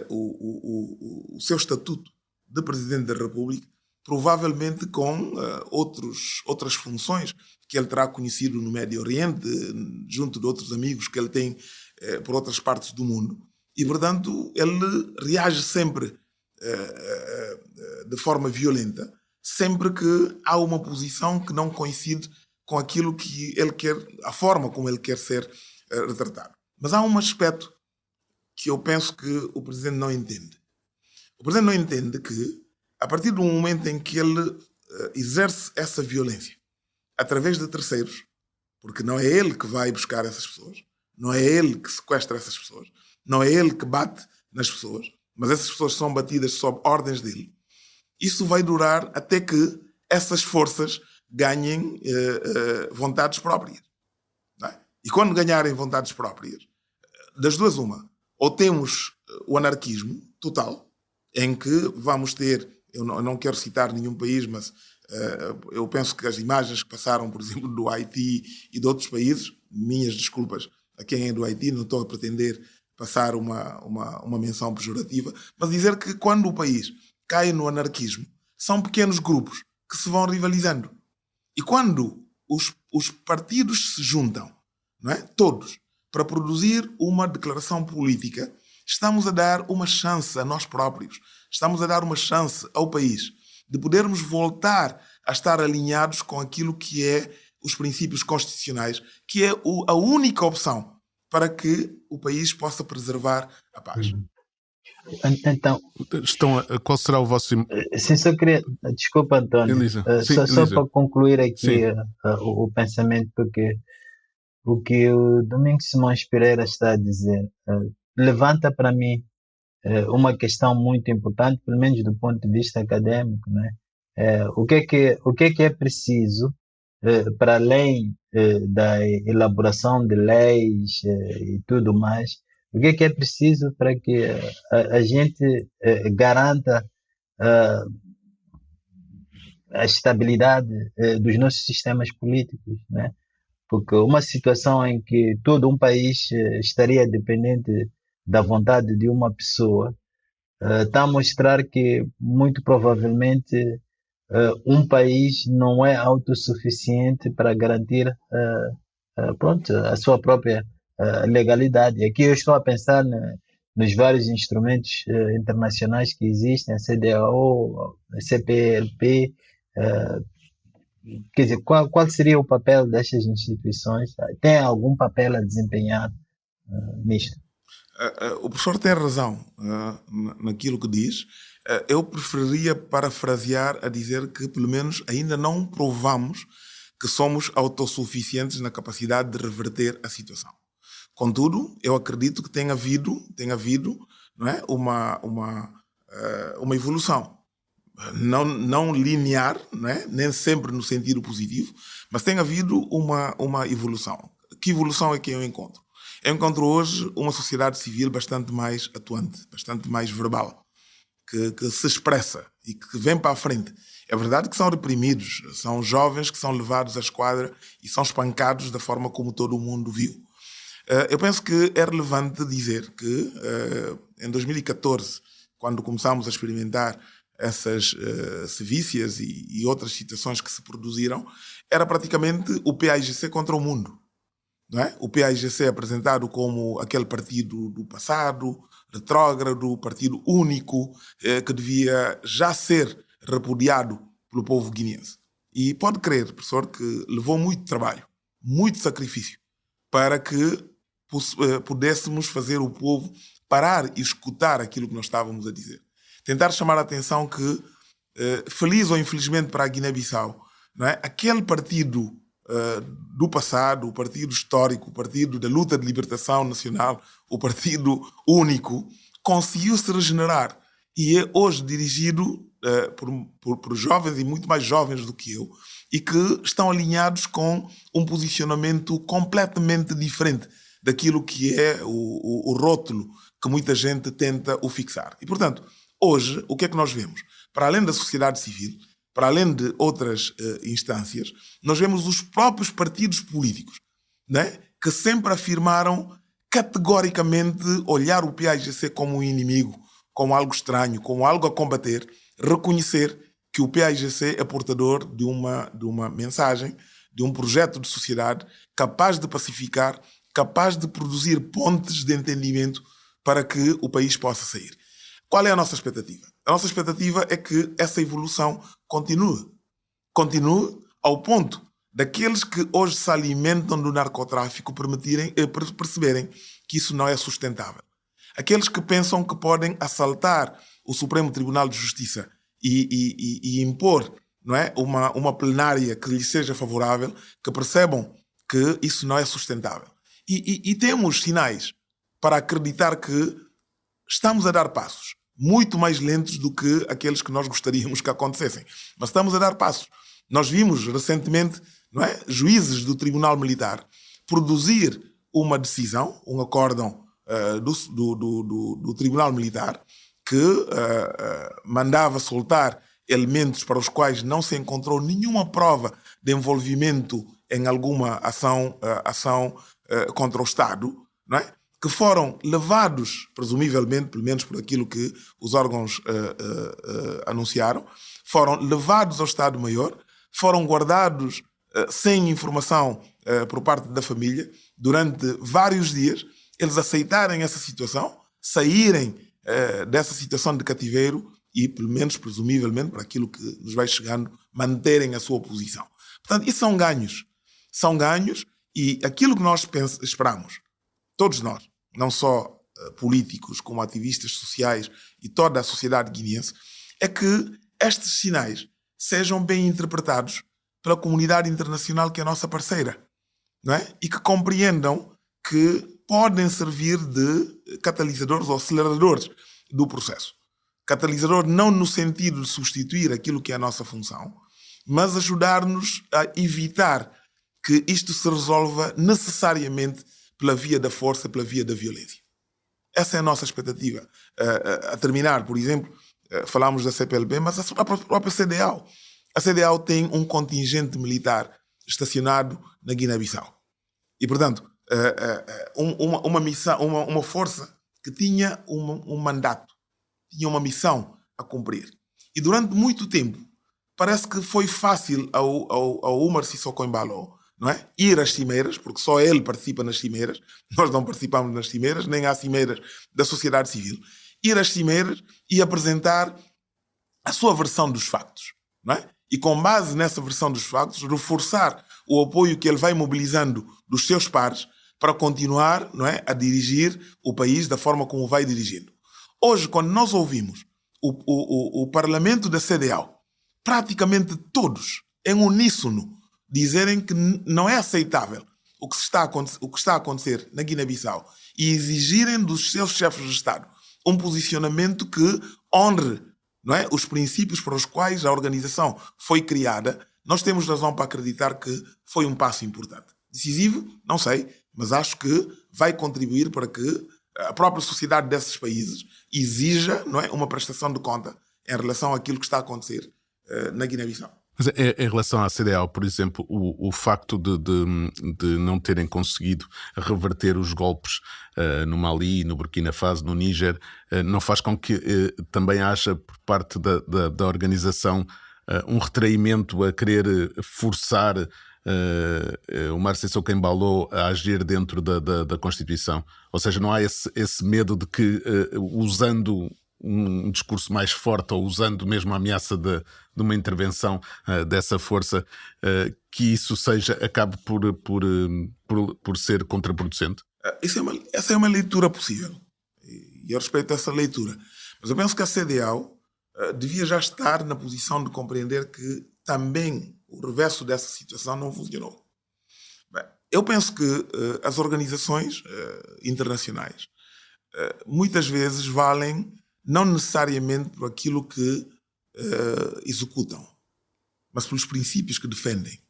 o seu estatuto de Presidente da República provavelmente com outras funções que ele terá conhecido no Médio Oriente, junto de outros amigos que ele tem por outras partes do mundo. E, portanto, ele reage sempre de forma violenta, sempre que há uma posição que não coincide com aquilo que ele quer, a forma como ele quer ser retratado. Mas há um aspecto que eu penso que o Presidente não entende. O Presidente não entende que, a partir do momento em que ele exerce essa violência através de terceiros, porque não é ele que vai buscar essas pessoas, não é ele que sequestra essas pessoas, não é ele que bate nas pessoas, mas essas pessoas são batidas sob ordens dele, isso vai durar até que essas forças ganhem vontades próprias. Não é? E quando ganharem vontades próprias, das duas uma, ou temos o anarquismo total, em que vamos ter, eu não quero citar nenhum país, mas eu penso que as imagens que passaram, por exemplo, do Haiti e de outros países, minhas desculpas a quem é do Haiti, não estou a pretender passar uma menção pejorativa, mas dizer que quando o país cai no anarquismo, são pequenos grupos que se vão rivalizando. E quando os partidos se juntam, não é? Todos, para produzir uma declaração política, estamos a dar uma chance a nós próprios, estamos a dar uma chance ao país de podermos voltar a estar alinhados com aquilo que é os princípios constitucionais, que é a única opção para que o país possa preservar a paz. Então, qual será o vosso... sim, só queria... Desculpa, António. Elisa. Só Elisa. para concluir aqui o pensamento, porque o que o Domingos Simões Pereira está a dizer levanta para mim uma questão muito importante, pelo menos do ponto de vista acadêmico, né? O que é preciso para além da elaboração de leis e tudo mais, o que é preciso para que a gente garanta a estabilidade dos nossos sistemas políticos, né? Porque uma situação em que todo um país estaria dependente da vontade de uma pessoa está a mostrar que, muito provavelmente, um país não é autossuficiente para garantir a sua própria legalidade. Aqui eu estou a pensar nos vários instrumentos internacionais que existem, a CEDEAO, a CPLP. Quer dizer, qual seria o papel destas instituições? Tem algum papel a desempenhar nisto? O professor tem razão naquilo que diz. Eu preferiria parafrasear a dizer que, pelo menos, ainda não provamos que somos autossuficientes na capacidade de reverter a situação. Contudo, eu acredito que tem havido não é, uma evolução. Não linear, não é? Nem sempre no sentido positivo, mas tem havido uma evolução. Que evolução é que eu encontro? Eu encontro hoje uma sociedade civil bastante mais atuante, bastante mais verbal, que se expressa e que vem para a frente. É verdade que são reprimidos, são jovens que são levados à esquadra e são espancados da forma como todo o mundo viu. Eu penso que é relevante dizer que em 2014, quando começámos a experimentar essas sevícias e outras situações que se produziram, era praticamente o PAIGC contra o mundo. Não é? O PAIGC apresentado como aquele partido do passado, retrógrado, partido único, que devia já ser repudiado pelo povo guineense. E pode crer, professor, que levou muito trabalho, muito sacrifício, para que pudéssemos fazer o povo parar e escutar aquilo que nós estávamos a dizer. Tentar chamar a atenção que, feliz ou infelizmente para a Guiné-Bissau, não é? Aquele partido do passado, o partido histórico, o partido da luta de libertação nacional, o partido único, conseguiu se regenerar e é hoje dirigido por jovens e muito mais jovens do que eu e que estão alinhados com um posicionamento completamente diferente daquilo que é o rótulo que muita gente tenta o fixar. E, portanto, hoje, o que é que nós vemos? Para além da sociedade civil, para além de outras instâncias, nós vemos os próprios partidos políticos, né, que sempre afirmaram categoricamente olhar o PAIGC como um inimigo, como algo estranho, como algo a combater, reconhecer que o PAIGC é portador de uma mensagem, de um projeto de sociedade capaz de pacificar, capaz de produzir pontes de entendimento para que o país possa sair. Qual é a nossa expectativa? A nossa expectativa é que essa evolução continue. Continue ao ponto daqueles que hoje se alimentam do narcotráfico perceberem que isso não é sustentável. Aqueles que pensam que podem assaltar o Supremo Tribunal de Justiça e impor, não é, uma plenária que lhes seja favorável, que percebam que isso não é sustentável. E temos sinais para acreditar que estamos a dar passos. muito mais lentos do que aqueles que nós gostaríamos que acontecessem. Mas estamos a dar passos. Nós vimos recentemente, não é, juízes do Tribunal Militar produzir uma decisão, um acórdão do Tribunal Militar que mandava soltar elementos para os quais não se encontrou nenhuma prova de envolvimento em alguma ação contra o Estado, não é? Que foram levados, presumivelmente, pelo menos por aquilo que os órgãos anunciaram, foram levados ao Estado-Maior, foram guardados sem informação por parte da família durante vários dias. Eles aceitarem essa situação, saírem dessa situação de cativeiro e, pelo menos, presumivelmente, para aquilo que nos vai chegando, manterem a sua posição. Portanto, isso são ganhos. São ganhos e aquilo que nós esperamos, todos nós, não só políticos, como ativistas sociais e toda a sociedade guineense, é que estes sinais sejam bem interpretados pela comunidade internacional que é a nossa parceira, não é? E que compreendam que podem servir de catalisadores ou aceleradores do processo. Catalisador não no sentido de substituir aquilo que é a nossa função, mas ajudar-nos a evitar que isto se resolva necessariamente pela via da força, pela via da violência. Essa é a nossa expectativa. A terminar, por exemplo, falámos da CPLP, mas a própria CEDEAO. A CEDEAO tem um contingente militar estacionado na Guiné-Bissau. E, portanto, uma missão, uma força que tinha um mandato, tinha uma missão a cumprir. E durante muito tempo, parece que foi fácil ao Umar Sissoko Embalo, não é? Ir às cimeiras, porque só ele participa nas cimeiras, nós não participamos nas cimeiras, nem há cimeiras da sociedade civil. Ir às cimeiras e apresentar a sua versão dos factos, não é? E com base nessa versão dos factos, reforçar o apoio que ele vai mobilizando dos seus pares para continuar, não é, a dirigir o país da forma como vai dirigindo. Hoje, quando nós ouvimos o parlamento da CEDEAO, praticamente todos, em uníssono, dizerem que não é aceitável o que está a acontecer na Guiné-Bissau e exigirem dos seus chefes de Estado um posicionamento que honre, não é, os princípios para os quais a organização foi criada, nós temos razão para acreditar que foi um passo importante. Decisivo? Não sei, mas acho que vai contribuir para que a própria sociedade desses países exija, não é, uma prestação de conta em relação àquilo que está a acontecer na Guiné-Bissau. Mas em relação à CEDEAO, por exemplo, o facto de não terem conseguido reverter os golpes no Mali, no Burkina Faso, no Níger, não faz com que também haja por parte da organização um retraimento a querer forçar o Umar Sissoko Embalo a agir dentro da Constituição? Ou seja, não há esse medo de que, usando um discurso mais forte ou usando mesmo a ameaça de uma intervenção dessa força, que isso acabe por ser contraproducente? Essa é uma leitura possível e eu respeito essa leitura. Mas eu penso que a CEDEAO devia já estar na posição de compreender que também o reverso dessa situação não funcionou. Bem, eu penso que as organizações internacionais muitas vezes valem não necessariamente por aquilo que executam, mas pelos princípios que defendem,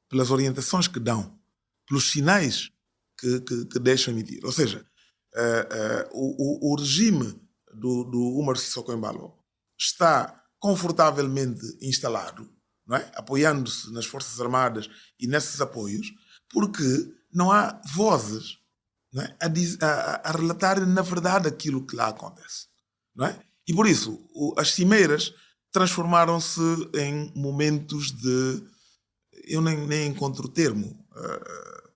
pelas orientações que dão, pelos sinais que deixam emitir. Ou seja, o regime do Umar Sissoko Embalo está confortavelmente instalado, não é? Apoiando-se nas Forças Armadas e nesses apoios, porque não há vozes, não é, a relatar na verdade aquilo que lá acontece. Não é? E por isso, as cimeiras transformaram-se em momentos de... Eu nem encontro o termo.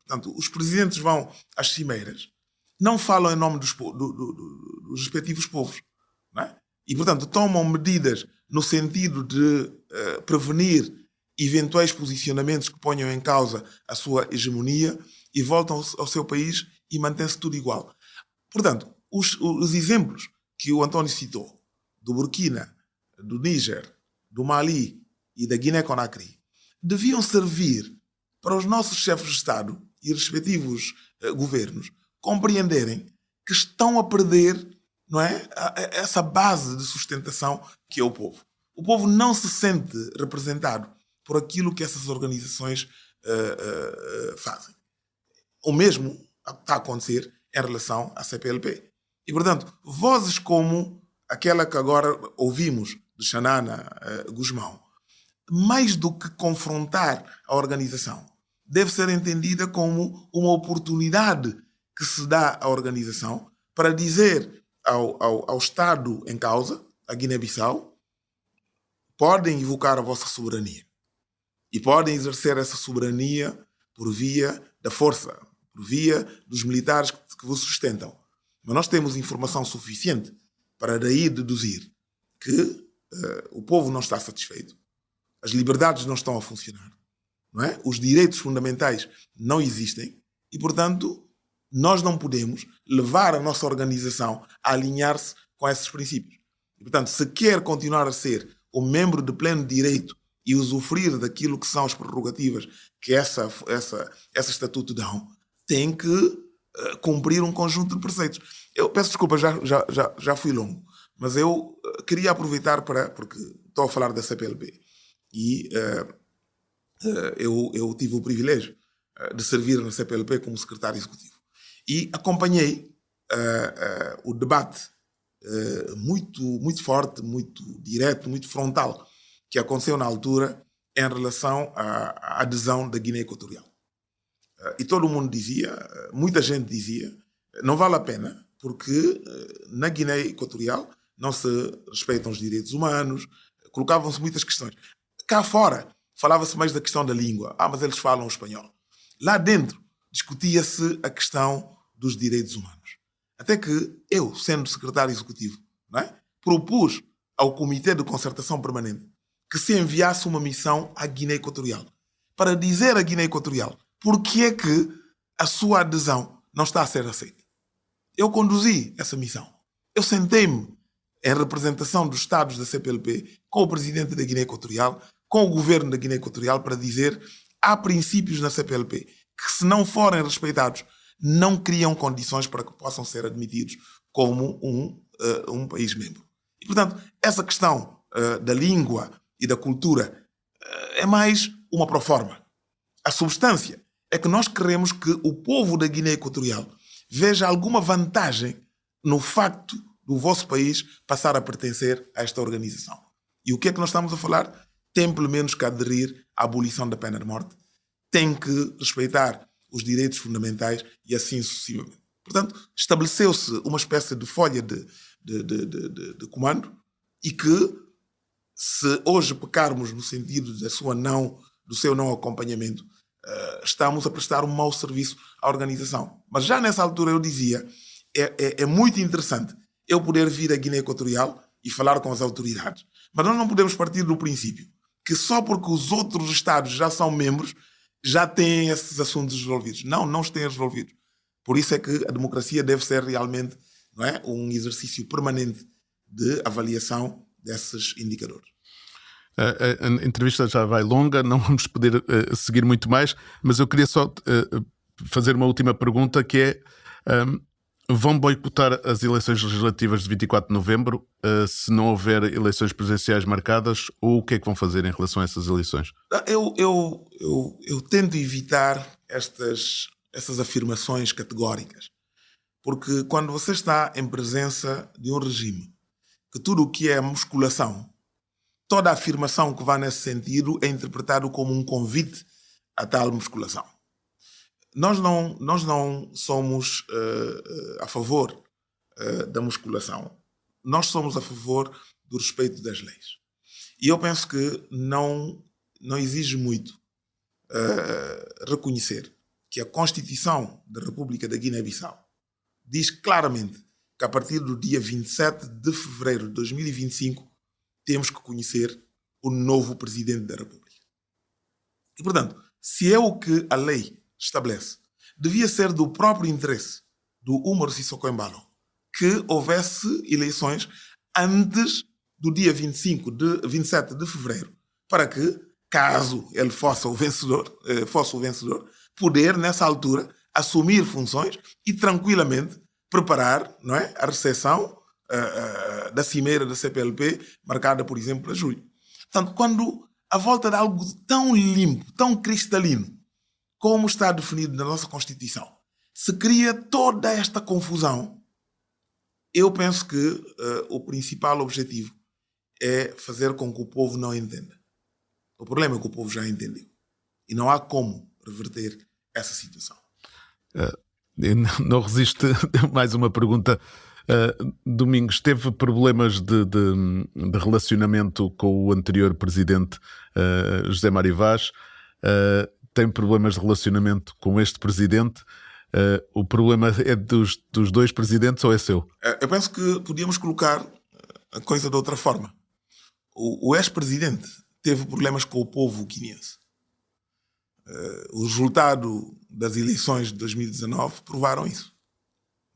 Portanto, os presidentes vão às cimeiras, não falam em nome dos respectivos povos. Não é? E, portanto, tomam medidas no sentido de prevenir eventuais posicionamentos que ponham em causa a sua hegemonia e voltam ao seu país e mantém-se tudo igual. Portanto, os exemplos que o António citou, do Burkina, do Níger, do Mali e da Guiné-Conakry, deviam servir para os nossos chefes de Estado e respectivos governos compreenderem que estão a perder não é? Essa base de sustentação que é o povo. O povo não se sente representado por aquilo que essas organizações fazem. O mesmo está a acontecer em relação à CPLP. E, portanto, vozes como aquela que agora ouvimos de Xanana Gusmão, mais do que confrontar a organização, deve ser entendida como uma oportunidade que se dá à organização para dizer ao Estado em causa, a Guiné-Bissau, podem invocar a vossa soberania e podem exercer essa soberania por via da força, por via dos militares que vos sustentam. Mas nós temos informação suficiente para daí deduzir que o povo não está satisfeito, as liberdades não estão a funcionar, não é? Os direitos fundamentais não existem e, portanto, nós não podemos levar a nossa organização a alinhar-se com esses princípios. E, portanto, se quer continuar a ser um membro de pleno direito e usufruir daquilo que são as prerrogativas que esse estatuto dão, tem que cumprir um conjunto de preceitos. Eu peço desculpa, já fui longo, mas eu queria aproveitar porque estou a falar da CPLP e eu tive o privilégio de servir na CPLP como secretário executivo e acompanhei o debate muito forte, muito direto, muito frontal que aconteceu na altura em relação à adesão da Guiné Equatorial. E todo mundo dizia, muita gente dizia, não vale a pena, porque na Guiné Equatorial não se respeitam os direitos humanos, colocavam-se muitas questões. Cá fora, falava-se mais da questão da língua. Mas eles falam espanhol. Lá dentro, discutia-se a questão dos direitos humanos. Até que eu, sendo secretário executivo, não é, propus ao Comitê de Concertação Permanente que se enviasse uma missão à Guiné Equatorial para dizer à Guiné Equatorial porque é que a sua adesão não está a ser aceita. Eu conduzi essa missão. Eu sentei-me em representação dos Estados da CPLP com o presidente da Guiné Equatorial, com o governo da Guiné Equatorial para dizer há princípios na CPLP que, se não forem respeitados, não criam condições para que possam ser admitidos como um país membro. E, portanto, essa questão da língua e da cultura é mais uma proforma. A substância é que nós queremos que o povo da Guiné Equatorial veja alguma vantagem no facto do vosso país passar a pertencer a esta organização. E o que é que nós estamos a falar? Tem pelo menos que aderir à abolição da pena de morte, tem que respeitar os direitos fundamentais e assim sucessivamente. Portanto, estabeleceu-se uma espécie de folha de comando e que, se hoje pecarmos no sentido do seu não acompanhamento, estamos a prestar um mau serviço à organização. Mas já nessa altura eu dizia, é muito interessante eu poder vir à Guiné Equatorial e falar com as autoridades. Mas nós não podemos partir do princípio que só porque os outros Estados já são membros, já têm esses assuntos resolvidos. Não os têm resolvidos. Por isso é que a democracia deve ser realmente, não é, um exercício permanente de avaliação desses indicadores. A entrevista já vai longa, não vamos poder seguir muito mais, mas eu queria só fazer uma última pergunta, que é: vão boicotar as eleições legislativas de 24 de novembro se não houver eleições presidenciais marcadas, ou o que é que vão fazer em relação a essas eleições? Eu tento evitar essas afirmações categóricas, porque quando você está em presença de um regime que tudo o que é musculação, toda a afirmação que vá nesse sentido é interpretado como um convite a tal musculação. Nós não somos a favor da musculação. Nós somos a favor do respeito das leis. E eu penso que não exige muito reconhecer que a Constituição da República da Guiné-Bissau diz claramente que a partir do dia 27 de fevereiro de 2025 temos que conhecer o novo Presidente da República. E, portanto, se é o que a lei estabelece, devia ser do próprio interesse do Umaro Sissoko Embalo que houvesse eleições antes do dia 27 de fevereiro, para que, caso ele fosse o vencedor, poder, nessa altura, assumir funções e tranquilamente preparar, não é, a recepção da cimeira da CPLP, marcada, por exemplo, para julho. Portanto, quando à volta de algo tão limpo, tão cristalino, como está definido na nossa Constituição, se cria toda esta confusão, eu penso que o principal objetivo é fazer com que o povo não entenda. O problema é que o povo já entendeu. E não há como reverter essa situação. Eu não resisto a mais uma pergunta. Domingos, teve problemas de relacionamento com o anterior presidente José Mário Vaz? Tem problemas de relacionamento com este presidente? O problema é dos dois presidentes ou é seu? Eu penso que podíamos colocar a coisa de outra forma. O ex-presidente teve problemas com o povo guineense. O resultado das eleições de 2019 provaram isso.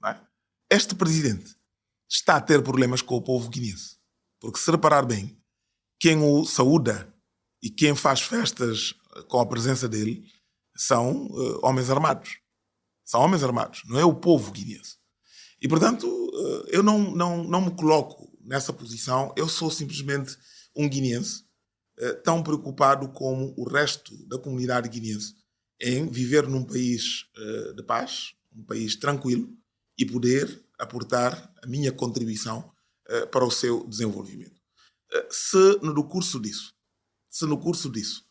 Não é? Este presidente está a ter problemas com o povo guineense. Porque, se reparar bem, quem o saúda e quem faz festas com a presença dele são homens armados. São homens armados, não é o povo guineense. E, portanto, eu não me coloco nessa posição. Eu sou simplesmente um guineense tão preocupado como o resto da comunidade guineense em viver num país de paz, um país tranquilo e poder aportar a minha contribuição para o seu desenvolvimento. Se no curso disso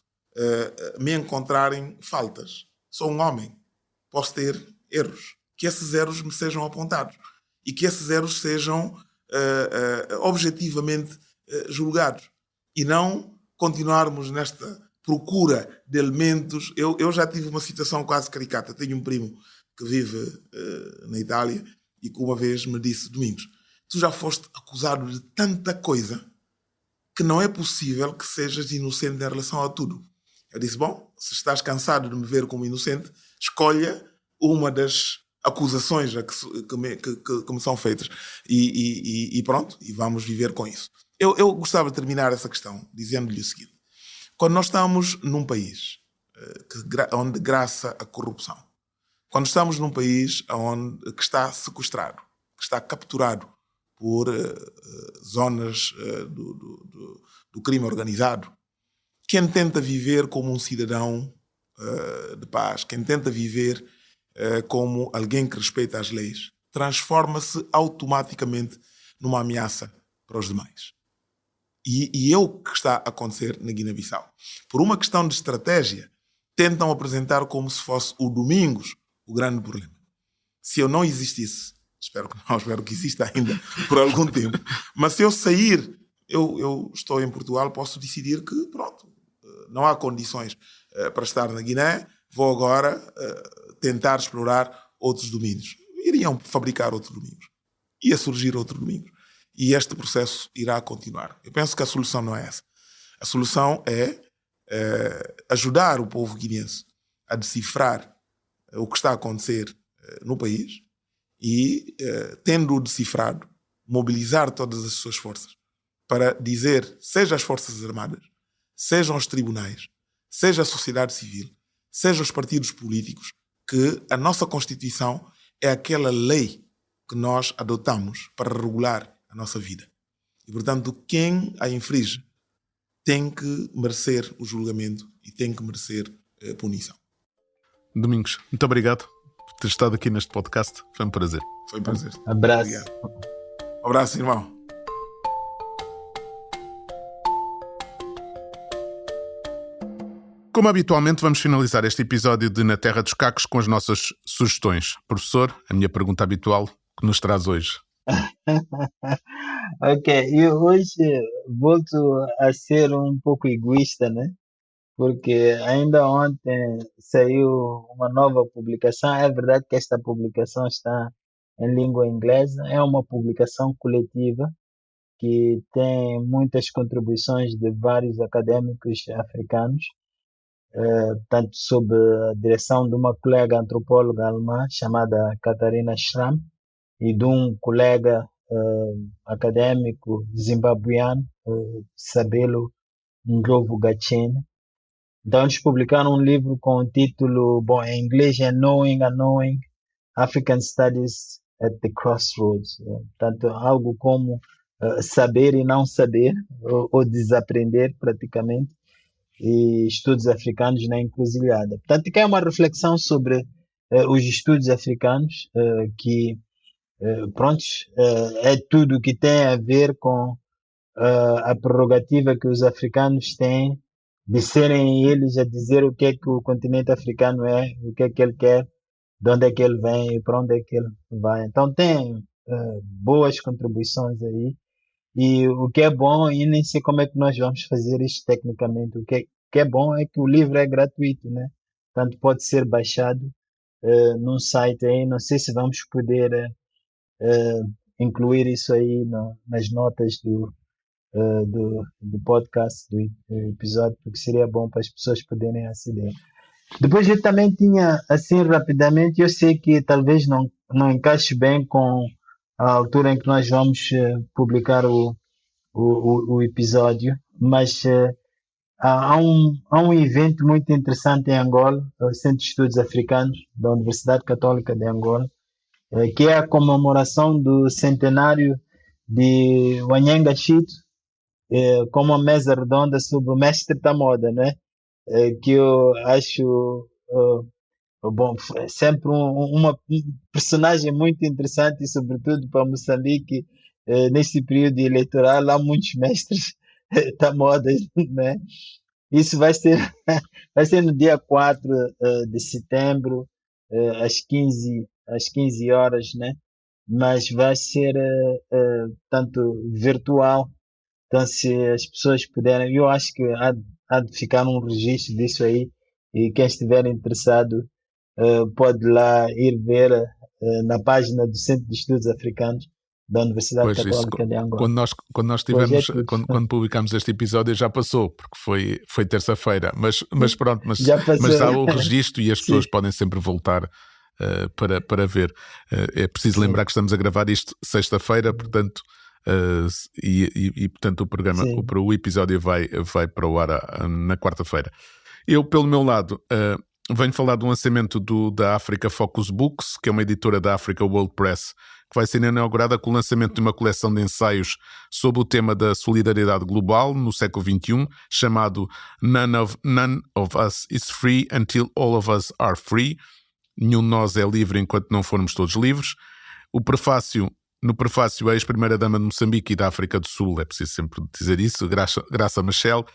me encontrarem faltas, sou um homem, posso ter erros, que esses erros me sejam apontados e que esses erros sejam objetivamente julgados e não continuarmos nesta procura de elementos. Eu já tive uma situação quase caricata. Tenho um primo que vive na Itália e que uma vez me disse: Domingos, tu já foste acusado de tanta coisa que não é possível que sejas inocente em relação a tudo. Eu disse: bom, se estás cansado de me ver como inocente, escolha uma das acusações que me são feitas e pronto, e vamos viver com isso. Eu gostava de terminar essa questão dizendo-lhe o seguinte: quando nós estamos num país onde graça a corrupção, quando estamos num país que está sequestrado, que está capturado por zonas do crime organizado, quem tenta viver como um cidadão de paz, quem tenta viver como alguém que respeita as leis, transforma-se automaticamente numa ameaça para os demais. E é o que está a acontecer na Guiné-Bissau. Por uma questão de estratégia, tentam apresentar como se fosse o Domingos o grande problema. Se eu não existisse, espero que exista ainda por algum tempo, mas se eu sair, eu estou em Portugal, posso decidir que, pronto, não há condições para estar na Guiné, vou agora tentar explorar outros domínios. Iriam fabricar outros domínios. Ia surgir outro domínio. E este processo irá continuar. Eu penso que a solução não é essa. A solução é ajudar o povo guineense a decifrar o que está a acontecer no país e, tendo-o decifrado, mobilizar todas as suas forças para dizer, seja as Forças Armadas, sejam os tribunais, seja a sociedade civil, sejam os partidos políticos, que a nossa Constituição é aquela lei que nós adotamos para regular a nossa vida. E, portanto, quem a infringe tem que merecer o julgamento e tem que merecer punição. Domingos, muito obrigado por ter estado aqui neste podcast. Foi um prazer. Foi um prazer. Abraço. Obrigado. Um abraço, irmão. Como habitualmente, vamos finalizar este episódio de Na Terra dos Cacos com as nossas sugestões. Professor, a minha pergunta habitual, que nos traz hoje? Ok, eu hoje volto a ser um pouco egoísta, né? Porque ainda ontem saiu uma nova publicação. É verdade que esta publicação está em língua inglesa, é uma publicação coletiva que tem muitas contribuições de vários académicos africanos, tanto sob a direção de uma colega antropóloga alemã chamada Katharina Schramm e de um colega académico zimbabuiano, Sabelo Ndlovu Gachene. Então eles publicaram um livro com o título, bom, em inglês é Knowing, Unknowing, African Studies at the crossroads. Portanto, algo como saber e não saber, ou desaprender praticamente, e estudos africanos na encruzilhada. Portanto, que é uma reflexão sobre os estudos africanos, que, é tudo que tem a ver com a prerrogativa que os africanos têm de serem eles a dizer o que é que o continente africano é, o que é que ele quer, de onde é que ele vem e para onde é que ele vai. Então tem boas contribuições aí, e o que é bom, e nem sei como é que nós vamos fazer isto tecnicamente, o que é bom é que o livro é gratuito, né? Portanto pode ser baixado num site aí, não sei se vamos poder incluir isso aí nas notas do podcast, do episódio, porque seria bom para as pessoas poderem aceder. Depois eu também tinha, assim, rapidamente, eu sei que talvez não encaixe bem com a altura em que nós vamos publicar o episódio, mas há um evento muito interessante em Angola, o Centro de Estudos Africanos da Universidade Católica de Angola, que é a comemoração do centenário de Wanyenga Chito, com uma mesa redonda sobre o mestre da moda, né? Que eu acho bom, é sempre um personagem muito interessante, e sobretudo para Moçambique, nesse período eleitoral há muitos mestres da moda, né? Isso vai ser no dia 4 de setembro, às 15 horas, né? Mas vai ser tanto virtual. Então, se as pessoas puderem, eu acho que há de ficar um registro disso aí, e quem estiver interessado pode lá ir ver na página do Centro de Estudos Africanos da Universidade Católica de Angola. Quando nós tivemos, quando publicamos este episódio já passou, porque foi terça-feira, mas pronto, mas há o registro e as pessoas podem sempre voltar para ver. É preciso lembrar que estamos a gravar isto sexta-feira, portanto. Portanto o programa, o episódio vai para o ar na quarta-feira. Eu, pelo meu lado, venho falar do lançamento da Africa Focus Books, que é uma editora da Africa World Press, que vai ser inaugurada com o lançamento de uma coleção de ensaios sobre o tema da solidariedade global no século XXI, chamado None of Us is Free Until All of Us Are Free. Nenhum de nós é livre enquanto não formos todos livres. No prefácio, a ex-primeira-dama de Moçambique e da África do Sul, é preciso sempre dizer isso, Graça Machel,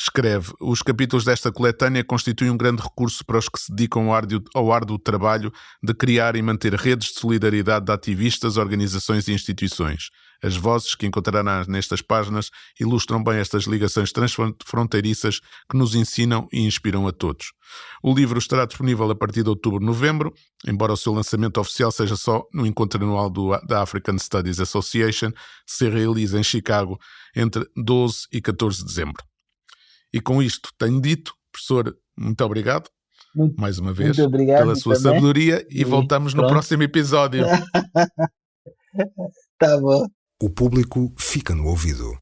escreve: os capítulos desta coletânea constituem um grande recurso para os que se dedicam ao árduo trabalho de criar e manter redes de solidariedade de ativistas, organizações e instituições. As vozes que encontrarás nestas páginas ilustram bem estas ligações transfronteiriças que nos ensinam e inspiram a todos. O livro estará disponível a partir de outubro-novembro, embora o seu lançamento oficial seja só no encontro anual da African Studies Association, que se realiza em Chicago entre 12 e 14 de dezembro. E com isto tenho dito, professor, muito obrigado, mais uma vez, pela sua sabedoria, e voltamos no próximo episódio. Tá bom. O público fica no ouvido.